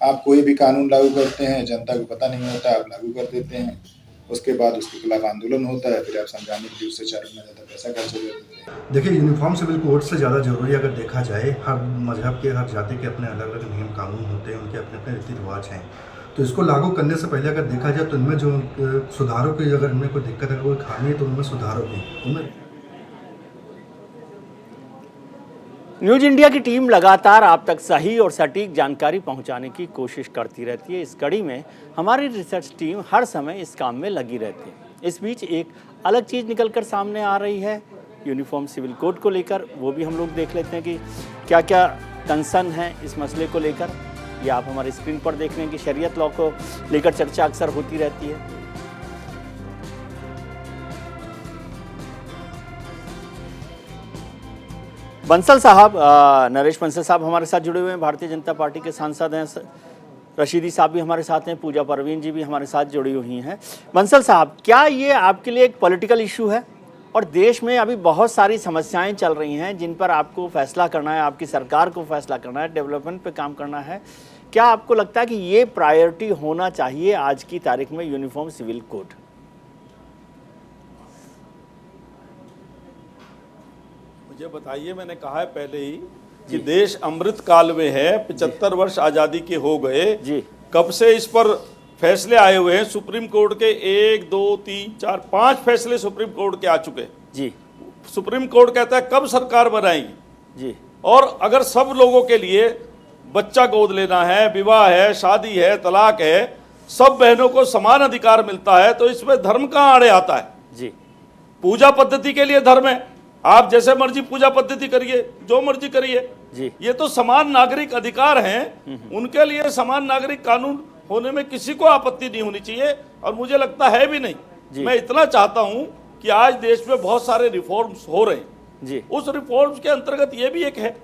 आप कोई भी कानून लागू करते हैं, जनता को पता नहीं होता, आप लागू कर देते हैं, उसके बाद उसके खिलाफ आंदोलन होता है, फिर आप समझाने के लिए उससे 4 गुना ज़्यादा पैसा खर्च कर देते हैं।
देखिए, यूनिफॉर्म सिविल कोड से ज़्यादा ज़रूरी अगर देखा जाए, हर मजहब के, हर जाति के अपने अलग अलग नियम कानून होते हैं, उनके अपने अपने रीति रिवाज हैं। तो इसको लागू करने से पहले अगर देखा जाए तो इनमें जो सुधारों की, अगर इनमें कोई दिक्कत है, कोई खामी है, तो उनमें सुधारों की उनमें।
न्यूज इंडिया की टीम लगातार आप तक सही और सटीक जानकारी पहुंचाने की कोशिश करती रहती है। इस कड़ी में हमारी रिसर्च टीम हर समय इस काम में लगी रहती है। इस बीच एक अलग चीज़ निकलकर सामने आ रही है यूनिफॉर्म सिविल कोड को लेकर। वो भी हम लोग देख लेते हैं कि क्या क्या कंसर्न है इस मसले को लेकर। ये आप हमारी स्क्रीन पर देख रहे हैं कि शरीयत लॉ को लेकर चर्चा अक्सर होती रहती है। बंसल साहब, नरेश बंसल साहब हमारे साथ जुड़े हुए हैं, भारतीय जनता पार्टी के सांसद हैं। रशीदी साहब भी हमारे साथ हैं, पूजा परवीन जी भी हमारे साथ जुड़ी हुई हैं। बंसल साहब, क्या ये आपके लिए एक पॉलिटिकल इशू है और देश में अभी बहुत सारी समस्याएं चल रही हैं जिन पर आपको फैसला करना है, आपकी सरकार को फैसला करना है, डेवलपमेंट पे काम करना है। क्या आपको लगता है कि ये प्रायोरिटी होना चाहिए आज की तारीख में यूनिफॉर्म सिविल कोड?
मुझे बताइए, मैंने कहा है पहले ही कि देश अमृत काल में है, 75 वर्ष आज़ादी के हो गए
जी।
कब से इस पर फैसले आए हुए हैं। सुप्रीम कोर्ट के 1, 2, 3, 4, 5 फैसले सुप्रीम कोर्ट के आ चुके हैं
जी।
सुप्रीम कोर्ट कहता है कब सरकार बनाएगी
जी।
और अगर सब लोगों के लिए बच्चा गोद लेना है, विवाह है, शादी है, तलाक है, सब बहनों को समान अधिकार मिलता है, तो इसमें धर्म कहाँ आड़े आता है
जी।
पूजा पद्धति के लिए धर्म है, आप जैसे मर्जी पूजा पद्धति करिए, जो मर्जी करिए
जी।
ये तो समान नागरिक अधिकार हैं, उनके लिए समान नागरिक कानून होने में किसी को आपत्ति नहीं होनी चाहिए और मुझे लगता है भी नहीं। मैं इतना चाहता हूं कि आज देश में बहुत सारे रिफॉर्म्स हो रहे हैं
जी।
उस रिफॉर्म्स के अंतर्गत ये भी एक है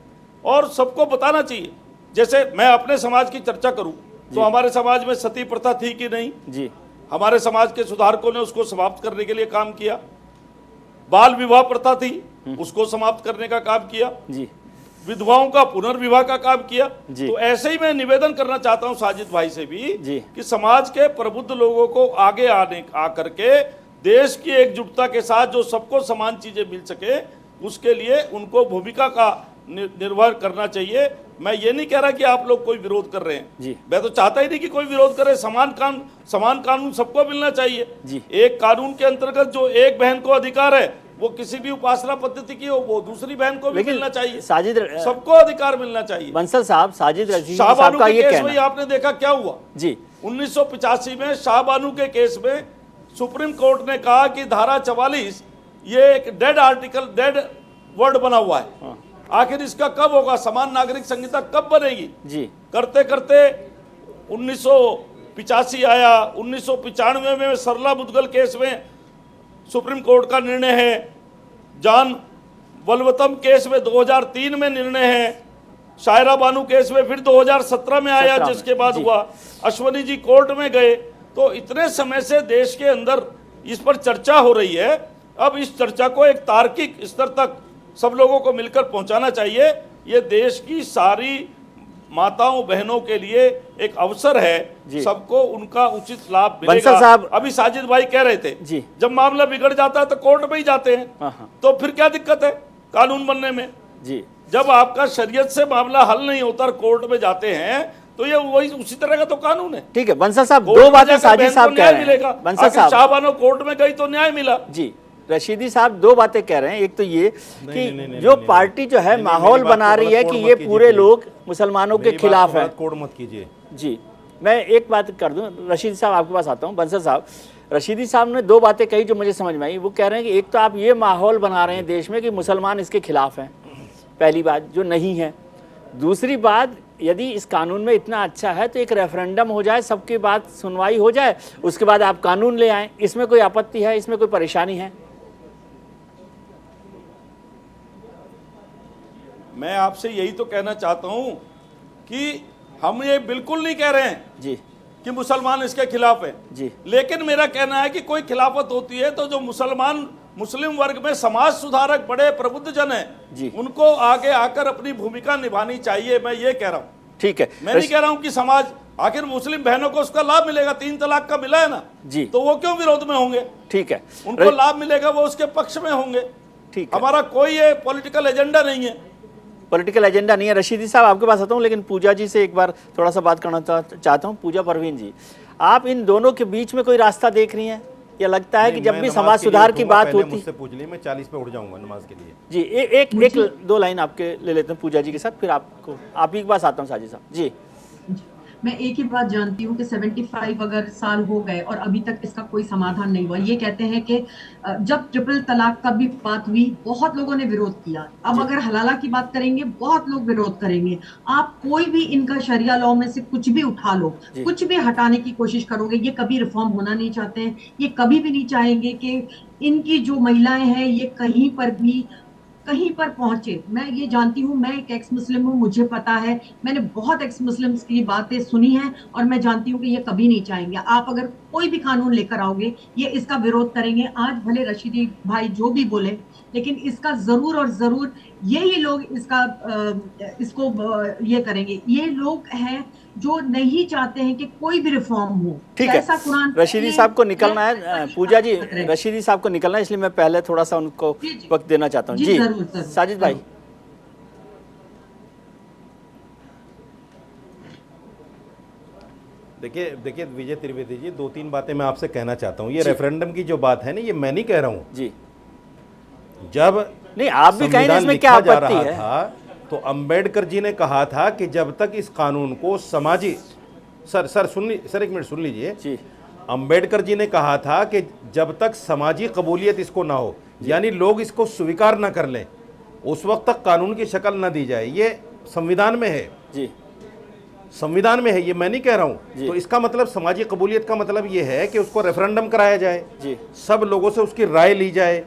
और सबको बताना चाहिए। जैसे मैं अपने समाज की चर्चा करूं तो हमारे समाज में सती प्रथा थी कि नहीं
जी।
हमारे समाज के सुधारकों ने उसको समाप्त करने के लिए काम किया। बाल विवाह प्रथा थी, उसको समाप्त करने का काम किया
जी।
विधवाओं का पुनर्विवाह का काम किया।
जी।
तो ऐसे ही मैं निवेदन करना चाहता हूं साजिद भाई से भी
जी।
कि समाज के प्रबुद्ध लोगों को आगे आकर के देश की एकजुटता के साथ जो सबको समान चीजें मिल सके उसके लिए उनको भूमिका का निर्वाह करना चाहिए। मैं ये नहीं कह रहा कि आप लोग कोई विरोध कर रहे हैं
जी।
मैं तो चाहता ही नहीं कि कोई विरोध करे। समान कानून सबको मिलना चाहिए
जी।
एक कानून के अंतर्गत जो एक बहन को अधिकार है वो किसी भी उपासना पद्धति की हो वो दूसरी बहन को भी मिलना चाहिए।
साजिद,
सबको अधिकार मिलना चाहिए।
बंसल साहब, साजिद रशीदी
शाहबानू
साहब का
के
ये
केस
कहना
में आपने देखा क्या हुआ
जी।
1985 में शाहबानू के केस में सुप्रीम कोर्ट ने कहा कि धारा 44 ये एक डेड आर्टिकल, डेड वर्ड बना हुआ है। आखिर इसका कब होगा, समान नागरिक संहिता कब बनेगी
जी।
करते करते 1985 आया। 1995 में सरला मुदगल केस में सुप्रीम कोर्ट का निर्णय है। जान वलवतम केस में 2003 में निर्णय है। शायरा बानू केस में फिर 2017 में आया, जिसके बाद हुआ अश्वनी जी कोर्ट में गए। तो इतने समय से देश के अंदर इस पर चर्चा हो रही है। अब इस चर्चा को एक तार्किक स्तर तक सब लोगों को मिलकर पहुंचाना चाहिए। ये देश की सारी माताओं बहनों के लिए एक अवसर है, सबको उनका उचित लाभ मिलेगा।
साहब,
अभी साजिद भाई कह रहे थे
जी।
जब मामला बिगड़ जाता है तो कोर्ट में ही जाते हैं, तो फिर क्या दिक्कत है कानून बनने में जी। जब आपका शरीयत से मामला हल नहीं होता कोर्ट में जाते हैं तो ये वही उसी तरह का तो कानून है।
ठीक है बंसल साहब, दो बातें साजिद साहब कह रहे हैं।
बंसल साहब शाहबानो कोर्ट में गई तो न्याय मिला
जी। रशीदी साहब दो बातें कह रहे हैं। एक तो ये कि जो पार्टी जो है माहौल बना रही है कि ये पूरे लोग मुसलमानों के खिलाफ है।
कोड मत कीजिए
जी, मैं एक बात कर दूं, रशीदी साहब आपके पास आता हूं। बंसल साहब, रशीदी साहब ने दो बातें कही जो मुझे समझ में आई। वो कह रहे हैं कि एक तो आप ये माहौल बना रहे हैं देश में कि मुसलमान इसके खिलाफ हैं, पहली बात जो नहीं है। दूसरी बात, यदि इस कानून में इतना अच्छा है तो एक रेफरेंडम हो जाए, सबकी बात सुनवाई हो जाए, उसके बाद आप कानून ले आएं। इसमें कोई आपत्ति है? इसमें कोई परेशानी है?
मैं आपसे यही तो कहना चाहता हूं कि हम ये बिल्कुल नहीं कह रहे हैं
जी
कि मुसलमान इसके खिलाफ है
जी,
लेकिन मेरा कहना है कि कोई खिलाफत होती है तो जो मुस्लिम वर्ग में समाज सुधारक बड़े प्रबुद्ध जन
जी।
हैं, उनको आगे आकर अपनी भूमिका निभानी चाहिए। मैं ये कह रहा हूँ,
ठीक है।
मैं नहीं कह रहा हूँ कि समाज, आखिर मुस्लिम बहनों को उसका लाभ मिलेगा, 3 तलाक का मिला है ना
जी,
तो वो क्यों विरोध में होंगे?
ठीक है,
उनको लाभ मिलेगा, वो उसके पक्ष में होंगे।
ठीक है,
हमारा कोई ये पॉलिटिकल एजेंडा नहीं है।
पॉलिटिकल एजेंडा नहीं है। रशीदी साहब आपके पास आता हूँ, लेकिन पूजा जी से एक बार थोड़ा सा बात करना चाहता हूँ। पूजा परवीन जी, आप इन दोनों के बीच में कोई रास्ता देख रही हैं? या लगता है कि जब भी समाज सुधार की बात होती,
मुझसे पूछ ली, मैं 40 पे उठ जाऊंगा नमाज के लिए।
जी, एक दो लाइन आपके ले लेते हैं पूजा जी के साथ, फिर आपको आप ही के पास आता हूँ साजिद साहब जी।
मैं एक ही बात जानती हूँ कि 75 अगर साल हो गए और अभी तक इसका कोई समाधान नहीं हुआ। ये कहते हैं कि जब ट्रिपल तलाक का भी बात हुई, बहुत लोगों ने विरोध किया। अब अगर हलाला की बात करेंगे, बहुत लोग विरोध करेंगे। आप कोई भी इनका शरिया लॉ में से कुछ भी उठा लो, कुछ भी हटाने की कोशिश करोगे, ये कभी रिफॉर्म होना नहीं चाहते हैं। ये कभी भी नहीं चाहेंगे कि इनकी जो महिलाएं हैं ये कहीं पर पहुंचे। मैं ये जानती हूँ, मैं एक एक्स मुस्लिम हूँ, मुझे पता है, मैंने बहुत एक्स मुस्लिम्स की बातें सुनी हैं और मैं जानती हूँ कि ये कभी नहीं चाहेंगे। आप अगर कोई भी कानून लेकर आओगे, ये इसका विरोध करेंगे। आज भले रशीदी भाई जो भी बोले, लेकिन इसका जरूर और जरूर यही लोग इसको ये करेंगे। ये लोग हैं जो नहीं चाहते हैं कि कोई भी रिफॉर्म हो।
ठीक है, रशीदी साहब को निकलना है। पूजा जी, रशीदी साहब को निकलना है, इसलिए मैं पहले थोड़ा सा उनको वक्त देना चाहता हूँ। जी साजिद भाई।
देखिए विजय त्रिवेदी जी, 2-3 बातें मैं आपसे कहना चाहता हूँ। ये रेफरेंडम की जो बात है ना, ये मैं नहीं कह रहा हूँ जी। जब
नहीं, आप भी कहें इसमें क्या आपत्ति है?
तो अंबेडकर जी ने कहा था कि जब तक इस कानून को समाजी सर एक मिनट सुन लीजिए जी। अंबेडकर जी ने कहा था कि जब तक समाजी कबूलियत इसको ना हो, यानी लोग इसको स्वीकार ना कर लें, उस वक्त तक कानून की शक्ल ना दी जाए। ये संविधान में है जी, संविधान में है, ये मैं नहीं कह रहा हूं। तो इसका मतलब समाजी कबूलियत का मतलब ये है कि उसको रेफरेंडम कराया जाए जी, सब लोगों से उसकी राय ली जाए।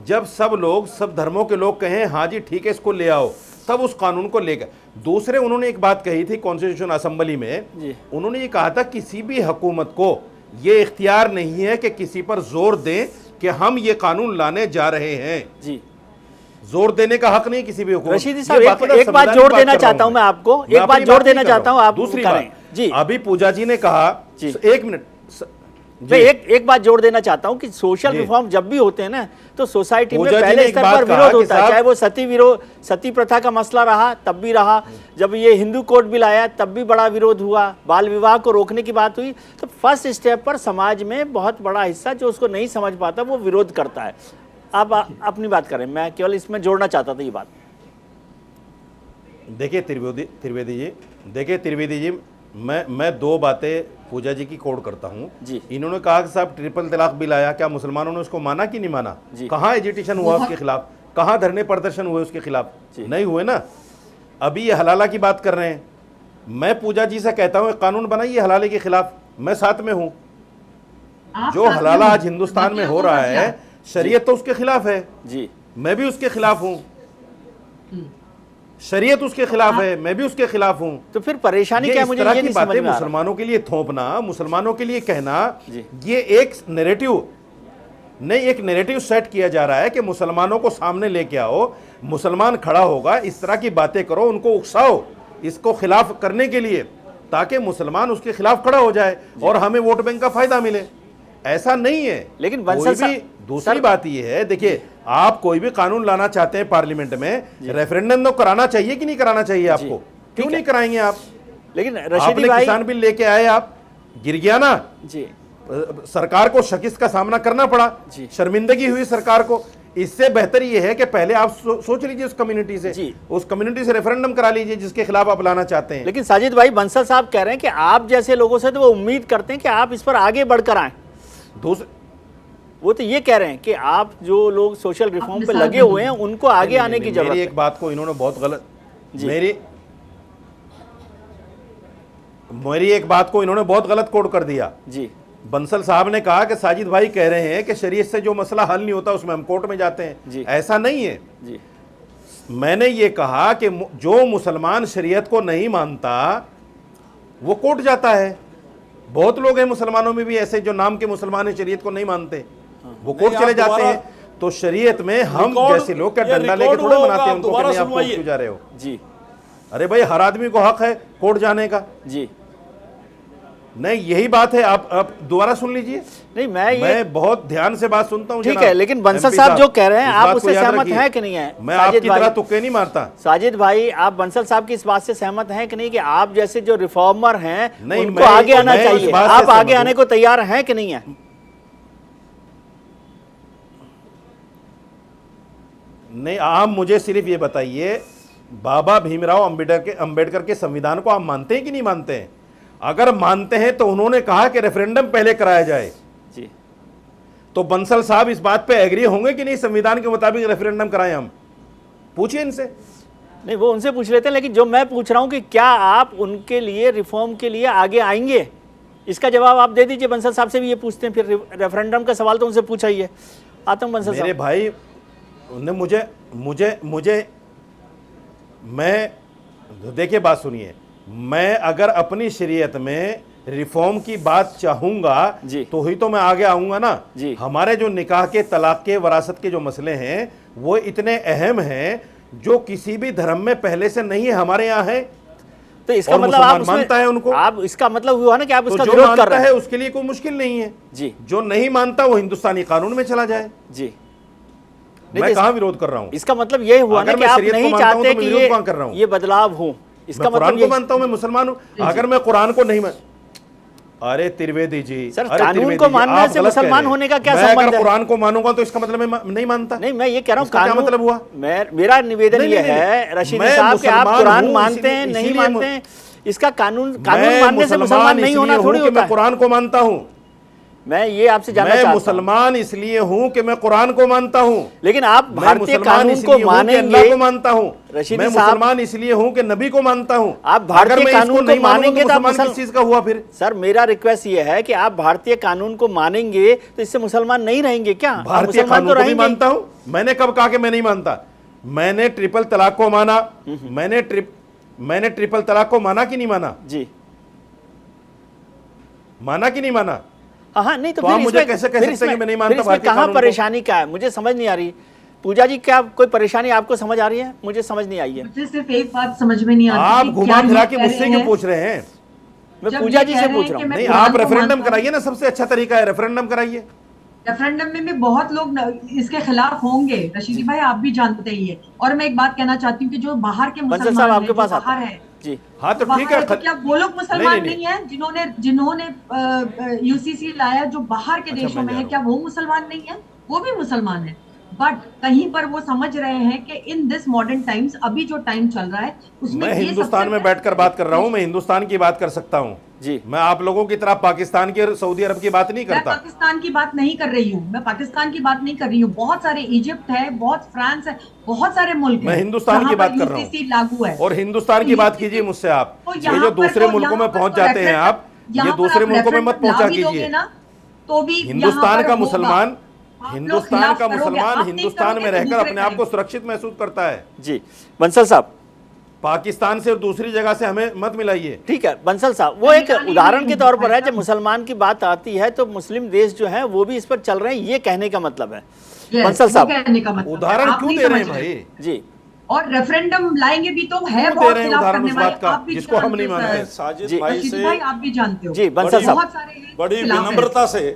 जब सब धर्मों के लोग कहें हाँ जी ठीक है इसको ले आओ, तब उस कानून को लेकर। दूसरे उन्होंने एक बात कही थी कॉन्स्टिट्यूशन असेंबली में, उन्होंने ये कहा था किसी भी हुकूमत को ये इख्तियार नहीं है कि किसी पर जोर दें कि हम ये कानून लाने जा रहे हैं जी। जोर देने का हक नहीं किसी भी हुकूमत।
रशीदी साहब एक बात जोड़ देना चाहता हूं मैं आपको, एक बात जोड़ देना चाहता हूं आप
दूसरी बात जी। अभी पूजा जी ने कहा, एक मिनट
मैं एक बात जोड़ देना चाहता हूं कि सोशल रिफॉर्म जब भी होते हैं ना, तो सोसाइटी में पहले स्तर पर विरोध होता है। चाहे वो सती प्रथा का मसला रहा तब भी रहा, जब ये हिंदू कोड बिल आया तब भी बड़ा विरोध हुआ, बाल विवाह को रोकने की बात हुई, तो फर्स्ट स्टेप पर समाज में बहुत बड़ा हिस्सा जो उसको नहीं समझ पाता वो विरोध करता है। आप अपनी बात करें, मैं केवल इसमें जोड़ना चाहता था ये बात।
देखिए त्रिवेदी जी, मैं 2 बातें पूजा जी की कोड करता हूं जी। इन्होंने कहा कि साहब ट्रिपल तलाक बिल आया, क्या मुसलमानों ने उसको माना कि नहीं माना? कहाँ एजिटेशन हुआ उसके खिलाफ? कहाँ धरने प्रदर्शन हुए उसके खिलाफ? नहीं हुए ना। अभी ये हलाला की बात कर रहे हैं, मैं पूजा जी से कहता हूं कानून बनाइए हलाले के खिलाफ, मैं साथ में हूं। जो हलाला आज हिंदुस्तान में हो रहा है, शरीयत तो उसके खिलाफ है जी, मैं भी उसके खिलाफ हूं। शरीयत उसके खिलाफ है, मैं भी उसके खिलाफ हूं।
तो फिर परेशानी क्या? मुझे ये नहीं समझ में आ रहा।
मुसलमानों के लिए थोपना, मुसलमानों के लिए कहना, ये एक नैरेटिव नहीं, एक नैरेटिव सेट किया जा रहा है कि मुसलमानों को सामने लेके आओ, मुसलमान खड़ा होगा, इस तरह की बातें करो, उनको उकसाओ इसको खिलाफ करने के लिए, ताकि मुसलमान उसके खिलाफ खड़ा हो जाए और हमें वोट बैंक का फायदा मिले। ऐसा नहीं है।
लेकिन
दूसरी बात यह है, देखिए आप कोई भी कानून लाना चाहते हैं पार्लियामेंट में, रेफरेंडम तो कराना चाहिए कि नहीं कराना चाहिए आपको? क्यों नहीं कराएंगे आप?
लेकिन
आपने किसान बिल लेके आए, आप गिर गया ना जी, सरकार को शिकस्त का सामना करना पड़ा, शर्मिंदगी हुई सरकार को। इससे बेहतर ये है कि पहले आप सोच लीजिए उस कम्युनिटी से, उस कम्युनिटी से रेफरेंडम करा लीजिए जिसके खिलाफ आप लाना चाहते हैं।
लेकिन साजिद भाई, बंसल साहब कह रहे हैं कि आप जैसे लोगों से तो वो उम्मीद करते हैं कि आप इस पर आगे बढ़कर आए। वो तो ये कह रहे हैं कि आप जो लोग सोशल रिफॉर्म पे लगे हुए हैं उनको आगे आने की जरूरत है।
मेरी एक बात को इन्होंने बहुत गलत मेरी एक बात को इन्होंने बहुत गलत कोड कर दिया
जी।
बंसल साहब ने कहा कि साजिद भाई कह रहे हैं कि शरीयत से जो मसला हल नहीं होता उसमें हम कोर्ट में जाते हैं। ऐसा नहीं है
जी।
मैंने ये कहा कि जो मुसलमान शरीयत को नहीं मानता वो कोर्ट जाता है। बहुत लोग हैं मुसलमानों में भी ऐसे जो नाम के मुसलमान हैं, शरीयत को नहीं मानते, वो कोर्ट चले जाते हैं। तो शरीयत में हम जैसे लोग क्या डंडा लेके थोड़े मनाते हैं उनको कि नहीं आप कोर्ट क्यों जा रहे हो
जी।
अरे भाई, हर आदमी को हक है कोर्ट जाने का
जी।
नहीं, यही बात है। आप दोबारा सुन लीजिए।
नहीं, मैं
बहुत ध्यान से बात सुनता हूँ।
ठीक है, लेकिन बंसल साहब जो कह रहे हैं आप उससे सहमत हैं कि नहीं है?
मैं आपकी तरह तुक्के नहीं मारता।
साजिद भाई, आप बंसल साहब की इस बात से सहमत हैं कि नहीं कि आप जैसे जो रिफॉर्मर हैं
नहीं,
उनको आगे आना चाहिए? आप आगे आने को तैयार हैं कि नहीं है?
नहीं, आप मुझे सिर्फ ये बताइए, बाबा भीमराव अंबेडकर के संविधान को आप मानते हैं कि नहीं मानते हैं? अगर मानते हैं तो उन्होंने कहा कि रेफरेंडम पहले कराया जाए
जी।
तो बंसल साहब इस बात पे एग्री होंगे कि नहीं संविधान के मुताबिक रेफरेंडम कराएं? हम पूछिए इनसे।
नहीं, वो उनसे पूछ लेते हैं, लेकिन जो मैं पूछ रहा हूं कि क्या आप उनके लिए रिफॉर्म के लिए आगे आएंगे, इसका जवाब आप दे दीजिए। बंसल साहब से भी ये पूछते हैं, फिर रेफरेंडम का सवाल तो उनसे पूछा ही है। आता हूं बंसल साहब।
मेरे भाई ने मुझे मैं देखिए, बात सुनिए, मैं अगर अपनी शरीयत में रिफॉर्म की बात चाहूंगा तो ही तो मैं आगे आऊंगा ना
जी।
हमारे जो निकाह के, तलाक के, वरासत के जो मसले हैं वो इतने अहम हैं जो किसी भी धर्म में पहले से नहीं है, हमारे यहाँ है।
तो इसका मतलब आप
मानता है उनको,
आप इसका मतलब हुआ ना कि आप उसका
जो
विरोध कर रहे हैं।
है उसके लिए कोई मुश्किल नहीं है
जी।
जो नहीं मानता वो हिंदुस्तानी कानून में चला जाए
जी।
मैं कहाँ विरोध कर रहा हूँ?
इसका मतलब ये हुआ ना कि आप नहीं चाहते कि ये बदलाव हो। इसका मतलब
कुरान को मानता हूं, मैं मुसलमान हूं। अगर मैं कुरान को नहीं मान, अरे त्रिवेदी जी,
सर, कानून को मानने से मुसलमान होने का क्या संबंध है?
अगर कुरान को मानूंगा तो इसका मतलब मैं नहीं मानता।
नहीं, मैं ये कह रहा हूँ,
क्या मतलब हुआ?
मेरा निवेदन ये है रशीदी साहब कि आप कुरान मानते हैं नहीं मानते हैं, इसका कानून मानने से मुसलमान नहीं होना थोड़ी होता है।
मैं कुरान को मानता हूं।
मैं ये आपसे जानना चाहता हूं।
मैं मुसलमान इसलिए हूं कि मैं कुरान को मानता हूं।
लेकिन आप भारतीय कानून को मानेंगे,
अल्लाह को मानता हूं।
रशीदी
मैं मुसलमान इसलिए हूं कि नबी को मानता हूं।
आप भारतीय कानून को मानेंगे तो
मुसलमान किस चीज का हुआ फिर?
सर, मेरा रिक्वेस्ट ये है कि आप भारतीय कानून को मानेंगे तो इससे मुसलमान नहीं रहेंगे क्या?
भारतीय कानून को भी मानता हूं। मैंने कब कहा कि मैं नहीं मानता? मैंने ट्रिपल तलाक को माना। मैंने ट्रिपल तलाक को माना कि नहीं माना जी? माना कि नहीं माना?
हाँ, नहीं तो
फिर मुझे कैसे कह सकते हैं कि मैं नहीं मानता भारतीय
कानून? कहाँ परेशानी क्या है, मुझे समझ नहीं आ रही। पूजा जी, क्या कोई परेशानी आपको समझ आ रही है? मुझे समझ नहीं आई है।
मुझे सिर्फ एक बात समझ में नहीं आती।
आप घुमा फिरा के मुझसे क्यों पूछ रहे हैं?
मैं पूजा जी से पूछ रहा हूँ।
नहीं, आप रेफरेंडम कराइए ना, सबसे अच्छा तरीका है रेफरेंडम कराइए।
रेफरेंडम में भी बहुत लोग इसके खिलाफ होंगे, रशीदी भाई, आप भी जानते ही है। और मैं एक बात कहना चाहती हूँ कि जो बाहर के मुसलमान हैं,
आपके पास
बाहर है
जी, हाँ तो ठीक है,
तो क्या वो लोग मुसलमान नहीं है जिन्होंने यूसीसी लाया, जो बाहर के देशों में है, क्या वो मुसलमान नहीं है? वो भी मुसलमान है, बट कहीं पर वो समझ रहे हैं कि इन दिस मॉडर्न टाइम्स, अभी जो टाइम चल रहा है उसमें
मैं हिंदुस्तान में बैठकर बात कर रहा हूँ, मैं हिंदुस्तान की बात कर सकता हूँ जी। मैं आप लोगों की तरह पाकिस्तान की और सऊदी अरब की बात नहीं करता।
मैं पाकिस्तान की बात नहीं कर रही हूँ, मैं पाकिस्तान की बात नहीं कर रही हूँ। बहुत सारे, इजिप्ट है, बहुत फ्रांस है, बहुत सारे मुल्क
मैं हिंदुस्तान की बात कर रहा हूँ
लागू है।
और हिंदुस्तान की बात कीजिए मुझसे आप। ये जो दूसरे मुल्कों में पहुंच जाते हैं आप, ये दूसरे मुल्कों में मत पहुंचा कीजिए।
तो भी
हिंदुस्तान का मुसलमान हिंदुस्तान में रहकर अपने आप को सुरक्षित महसूस करता है
जी। बंसल साहब,
पाकिस्तान से और दूसरी जगह से हमें मत मिलाइए।
ठीक है बंसल साहब, वो एक उदाहरण के तौर पर है। जब मुसलमान की बात आती है तो मुस्लिम देश जो है वो भी इस पर चल रहे हैं, ये कहने का मतलब है। बंसल साहब,
उदाहरण क्यों दे रहे हैं भाई
जी?
और रेफरेंडम लाएंगे भी तो है,
बहुत खिलाफ करने वाले, आप जिसको हम नहीं मानते।
साजिद भाई से
आप भी जानते हो
जी, बंसल साहब,
बड़ी विनम्रता से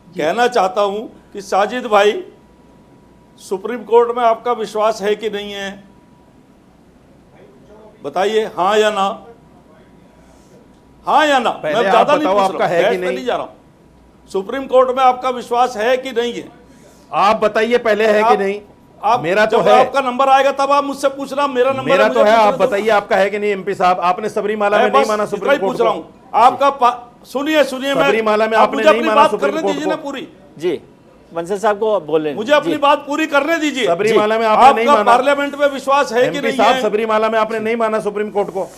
कहना चाहता हूं कि साजिद भाई, सुप्रीम कोर्ट में आपका विश्वास है कि नहीं है? बताइए, हाँ या ना? हाँ या ना? मैं ज्यादा नहीं पूछ रहा,
आपका है कि नहीं
जा रहा हूं। सुप्रीम कोर्ट में आपका विश्वास है कि नहीं है?
आप बताइए पहले है कि नहीं?
आप
मेरा तो
जब
है।
आपका नंबर आएगा तब आप मुझसे पूछना, मेरा नंबर
मेरा
मुझे
तो है,
पूछने
आप
दो।
बताइए आपका है कि नहीं एमपी साहब? आपने सबरीमाला में नहीं
बस
माना
इतना
सुप्रीम
ही
कोर्ट
पूछ रहा
को?
हूँ आपका। सुनिए
सबरीमाला में
आप
आपने
मुझे
नहीं
अपनी
माना
बात
सुप्रीम
करने
कोर्ट
दीजिए ना
को?
पूरी।
जी बंसल साहब को बोलने
मुझे अपनी बात पूरी करने दीजिए।
सबरीमाला में आपने नहीं
आपका
माना?
पार्लियामेंट में विश्वास है कि
एमपी
नहीं
साहब
है?
सबरीमाला में आपने नहीं माना सुप्रीम कोर्ट को?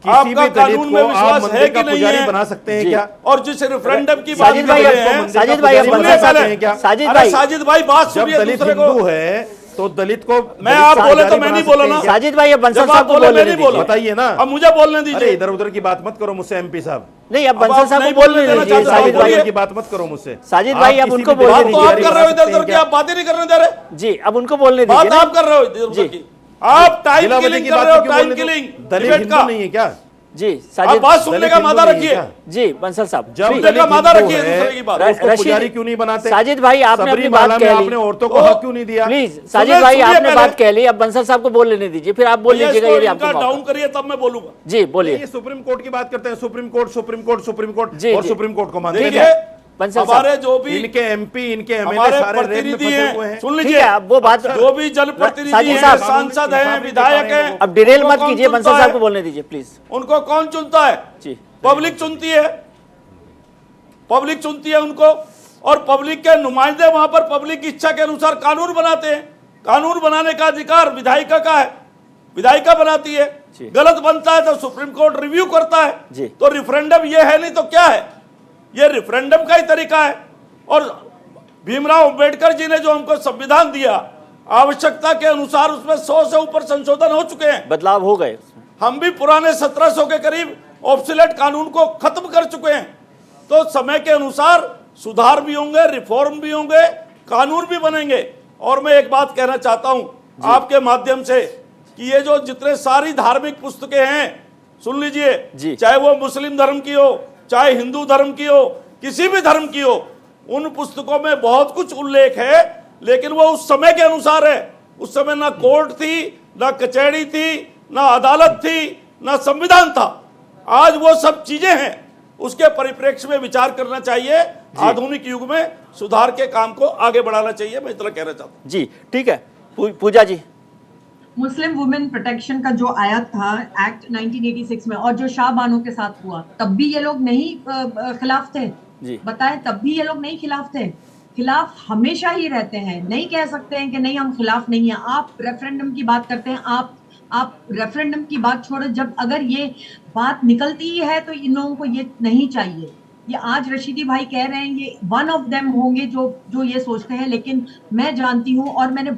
किसी
आपका
भी दलित
कानून में
को आप
विश्वास है
मंदिर
कि
का
नहीं
पुजारी
है?
बना सकते हैं
जी।
क्या?
और जिस रेफरेंडम की बात
साजिद
कर
भाई,
रहे हैं,
साजिद भाई,
सुनिए
बंसल साहब
पहले। क्या?
साजिद
अरे
भाई,
साजिद भाई बात
जब
सुनिए
दलित
दूसरे को।
हिंदू है तो दलित को
मैं आप बोले तो मैं नहीं बोला ना।
साजिद भाई अब बंसल
जब
साहब
आप
को
बोले
बोलने
मैं नहीं बोला।
बताइए ना।
अब मुझे बोलने
अरे
दीजिए।
इधर उधर की बात मत करो मुझसे एमपी साहब।
नहीं, अब
अब
बंसल
आप
साहब
नहीं
को बोलने
बोलने देना
दीजिए।
चाहते,
साजिद
आप
भाई,
बोलिए।
की बात मत करो मुझसे।
साजिद भाई, अब
किसी
उनको
भी
बोलने
दलित
बात तो
दीजिए।
आप कर रहे हो
बना
इधर
सकते
उधर
हैं
की,
क्या?
आप बातें नहीं करने दे रहे।
जी, अब उनको बोलने
बात
दीजिए ना।
आप कर रहे हो इधर उधर
जी।
की। आप टाइम
जिलावती
किलिंग
की
कर
बात
रहे हो,
क्यों
टाइम
बोलने दो?
किलिंग
दलित
डिबेट
हिंदू
का।
नहीं है क्या?
जी
आप
साजिद,
बात सुनने
दलित
का
हिंदू
मादा
नहीं है
रखिए।
क्या?
जी बंसल साहब,
जब
जी।
दलित का मादा
हिंदू
रखिए
है,
दूसरे की बात।
तो उसको
रशीद-
पुजारी क्यों नहीं बनाते?
साजिद भाई, आपने अपनी बात
सबरीमाला में
कह ली।
आपने औरतों को
ओ,
हक क्यों नहीं दिया?
प्लीज
सुनिए,
साजिद भाई,
सुनिए
आपने
पहले।
बात कह ली, अब बंसल साहब को बोल लेने दीजिए, फिर आप बोल
भैया,
लीजिएगा
इसको
यदि आपको
इनका
मौका।
डाउन करिए तब मैं बोलूंगा।
जी बोलिए।
ये सुप्रीम कोर्ट की बात करते हैं। Supreme court supreme court supreme court
जी,
और
जी।
सुप्रीम कोर्ट को मानते
ठीक
हैं।
है। बंसल साहब,
हमारे जो भी
इनके एमपी इनके एमएलए
हमारे
सारे रेप में
प्रतिनिधि
फंसे
हैं,
हुए हैं।
सुन
ठीक
लीजिए,
है, अब वो बात
जो भी जनप्रतिनिधि
साजिद
हैं,
साहब,
सांसद हैं, विधायक हैं,
अब डिरेल
उनको
मत
कौन
कीजिए। बंसल
चुनता
साहब
है?
को बोलने दीजिए प्लीज।
उनको कौन चुनता है?
जी
पब्लिक चुनती है। पब्लिक चुनती है उनको, और पब्लिक के नुमाइंदे वहां पर पब्लिक की इच्छा के अनुसार कानून बनाते हैं। कानून बनाने का अधिकार विधायिका का है, विधायिका बनाती है।
जी।
गलत बनता है तो सुप्रीम कोर्ट रिव्यू करता
जी।
है। तो रिफरेंडम ये है, नहीं तो क्या है? ये रिफरेंडम का ही तरीका है। और भीमराव अंबेडकर जी ने जो हमको संविधान दिया, आवश्यकता के अनुसार उसमें 100 से ऊपर संशोधन हो चुके हैं।
बदलाव हो गए।
हम भी पुराने 1700 के करीब ऑब्सोलेट कानून को खत्म कर चुके हैं। तो समय के अनुसार सुधार भी होंगे, रिफॉर्म भी होंगे, कानून भी बनेंगे। और मैं एक बात कहना चाहता हूं आपके माध्यम से कि ये जो जितने सारी धार्मिक पुस्तकें हैं, सुन
जी।
लीजिए, चाहे वो मुस्लिम धर्म की हो, चाहे हिंदू धर्म की हो, किसी भी धर्म की हो, उन पुस्तकों में बहुत कुछ उल्लेख है, लेकिन वो उस समय के अनुसार है। उस समय ना कोर्ट थी, ना कचहरी थी, ना अदालत थी, ना संविधान था। आज वो सब चीजें हैं, उसके परिप्रेक्ष्य में विचार करना चाहिए। आधुनिक युग में सुधार के काम को आगे बढ़ाना चाहिए। मैं इतना कहना चाहता हूँ।
जी ठीक है। पूजा जी,
मुस्लिम वुमेन प्रोटेक्शन का जो आया था एक्ट 1986 में, और जो शाह बानो के साथ हुआ, तब भी ये लोग नहीं खिलाफ थे।
जी।
बताएं, तब भी ये लोग नहीं खिलाफ थे। खिलाफ हमेशा ही रहते हैं। नहीं कह सकते हैं कि नहीं हम खिलाफ नहीं है। आप रेफरेंडम की बात करते हैं, आप रेफरेंडम की बात छोड़ो। जब अगर ये बात निकलती ही है तो इन लोगों को ये नहीं चाहिए। ये आज रशीदी भाई कह रहे हैं, ये वन ऑफ देम होंगे जो ये सोचते हैं। लेकिन मैं जानती हूँ, और मैंने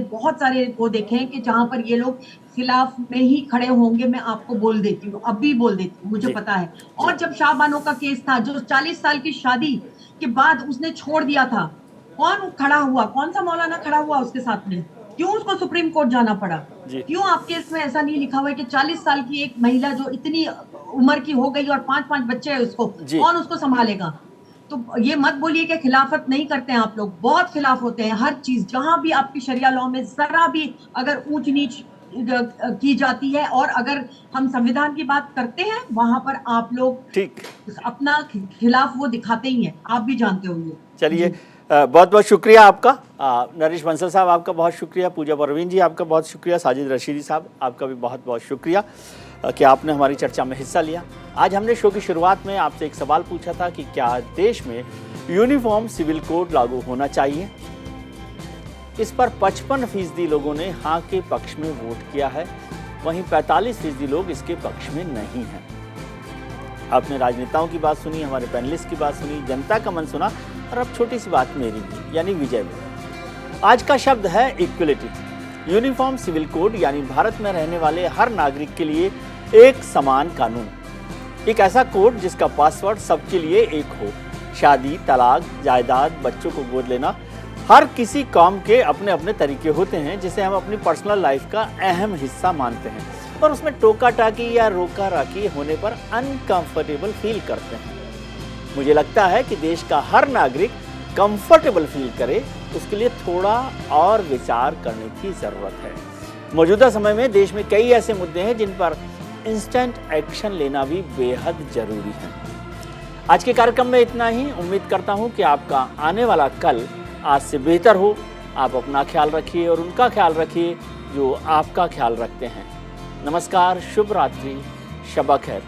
बहुत सारे वो देखे हैं कि जहां पर ये लोग खिलाफ में ही खड़े होंगे। मैं आपको बोल देती हूँ, अब भी बोल देती हूँ, मुझे पता है। और जब शाह बानो का केस था, जो 40 साल की शादी के बाद उसने छोड़ दिया था, कौन खड़ा हुआ? कौन सा मौलाना खड़ा हुआ उसके साथ में? क्यों उसको सुप्रीम कोर्ट जाना पड़ा? क्यों आपके इसमें ऐसा नहीं लिखा हुआ है कि 40 साल की एक महिला जो इतनी उम्र की हो गई और 5-5 बच्चे हैं, उसको कौन उसको संभालेगा? तो ये मत बोलिए कि खिलाफत नहीं करते हैं आप लोग। बहुत खिलाफ होते हैं हर चीज। जहां भी आपकी शरिया लॉ में जरा भी अगर ऊंच नीच की जाती है, और अगर हम संविधान की बात करते हैं, वहां पर आप लोग
ठीक,
अपना खिलाफ वो दिखाते ही हैं। आप भी जानते होंगे।
चलिए, बहुत बहुत शुक्रिया आपका। नरेश बंसल साहब, आपका बहुत शुक्रिया। पूजा परवीन जी, आपका बहुत शुक्रिया। साजिद रशीदी साहब, आपका भी बहुत बहुत शुक्रिया कि आपने हमारी चर्चा में हिस्सा लिया। आज हमने शो की शुरुआत में आपसे एक सवाल पूछा था कि क्या देश में यूनिफॉर्म सिविल कोड लागू होना चाहिए। इस पर 55% लोगों ने हाँ के पक्ष में वोट किया है, वहीं 45% लोग इसके पक्ष में नहीं हैं। आपने राजनेताओं की बात सुनी, हमारे पैनलिस्ट की बात सुनी, जनता का मन सुना, और अब छोटी सी बात मेरी भी, यानी विजय भी। आज का शब्द है इक्वलिटी। यूनिफॉर्म सिविल कोड यानी भारत में रहने वाले हर नागरिक के लिए एक समान कानून। एक ऐसा कोड जिसका पासवर्ड सबके लिए एक हो। शादी, तलाक, जायदाद, बच्चों को गोद लेना, हर किसी कौम के अपने अपने तरीके होते हैं जिसे हम अपनी पर्सनल लाइफ का अहम हिस्सा मानते हैं, और उसमें टोका टाकी या रोका राकी होने पर अनकंफर्टेबल फील करते हैं। मुझे लगता है कि देश का हर नागरिक कंफर्टेबल फील करे, उसके लिए थोड़ा और विचार करने की जरूरत है। मौजूदा समय में देश में कई ऐसे मुद्दे हैं जिन पर इंस्टेंट एक्शन लेना भी बेहद जरूरी है। आज के कार्यक्रम में इतना ही। उम्मीद करता हूं कि आपका आने वाला कल आज से बेहतर हो। आप अपना ख्याल रखिए और उनका ख्याल रखिए जो आपका ख्याल रखते हैं। नमस्कार, शुभ रात्रि, शब खैर।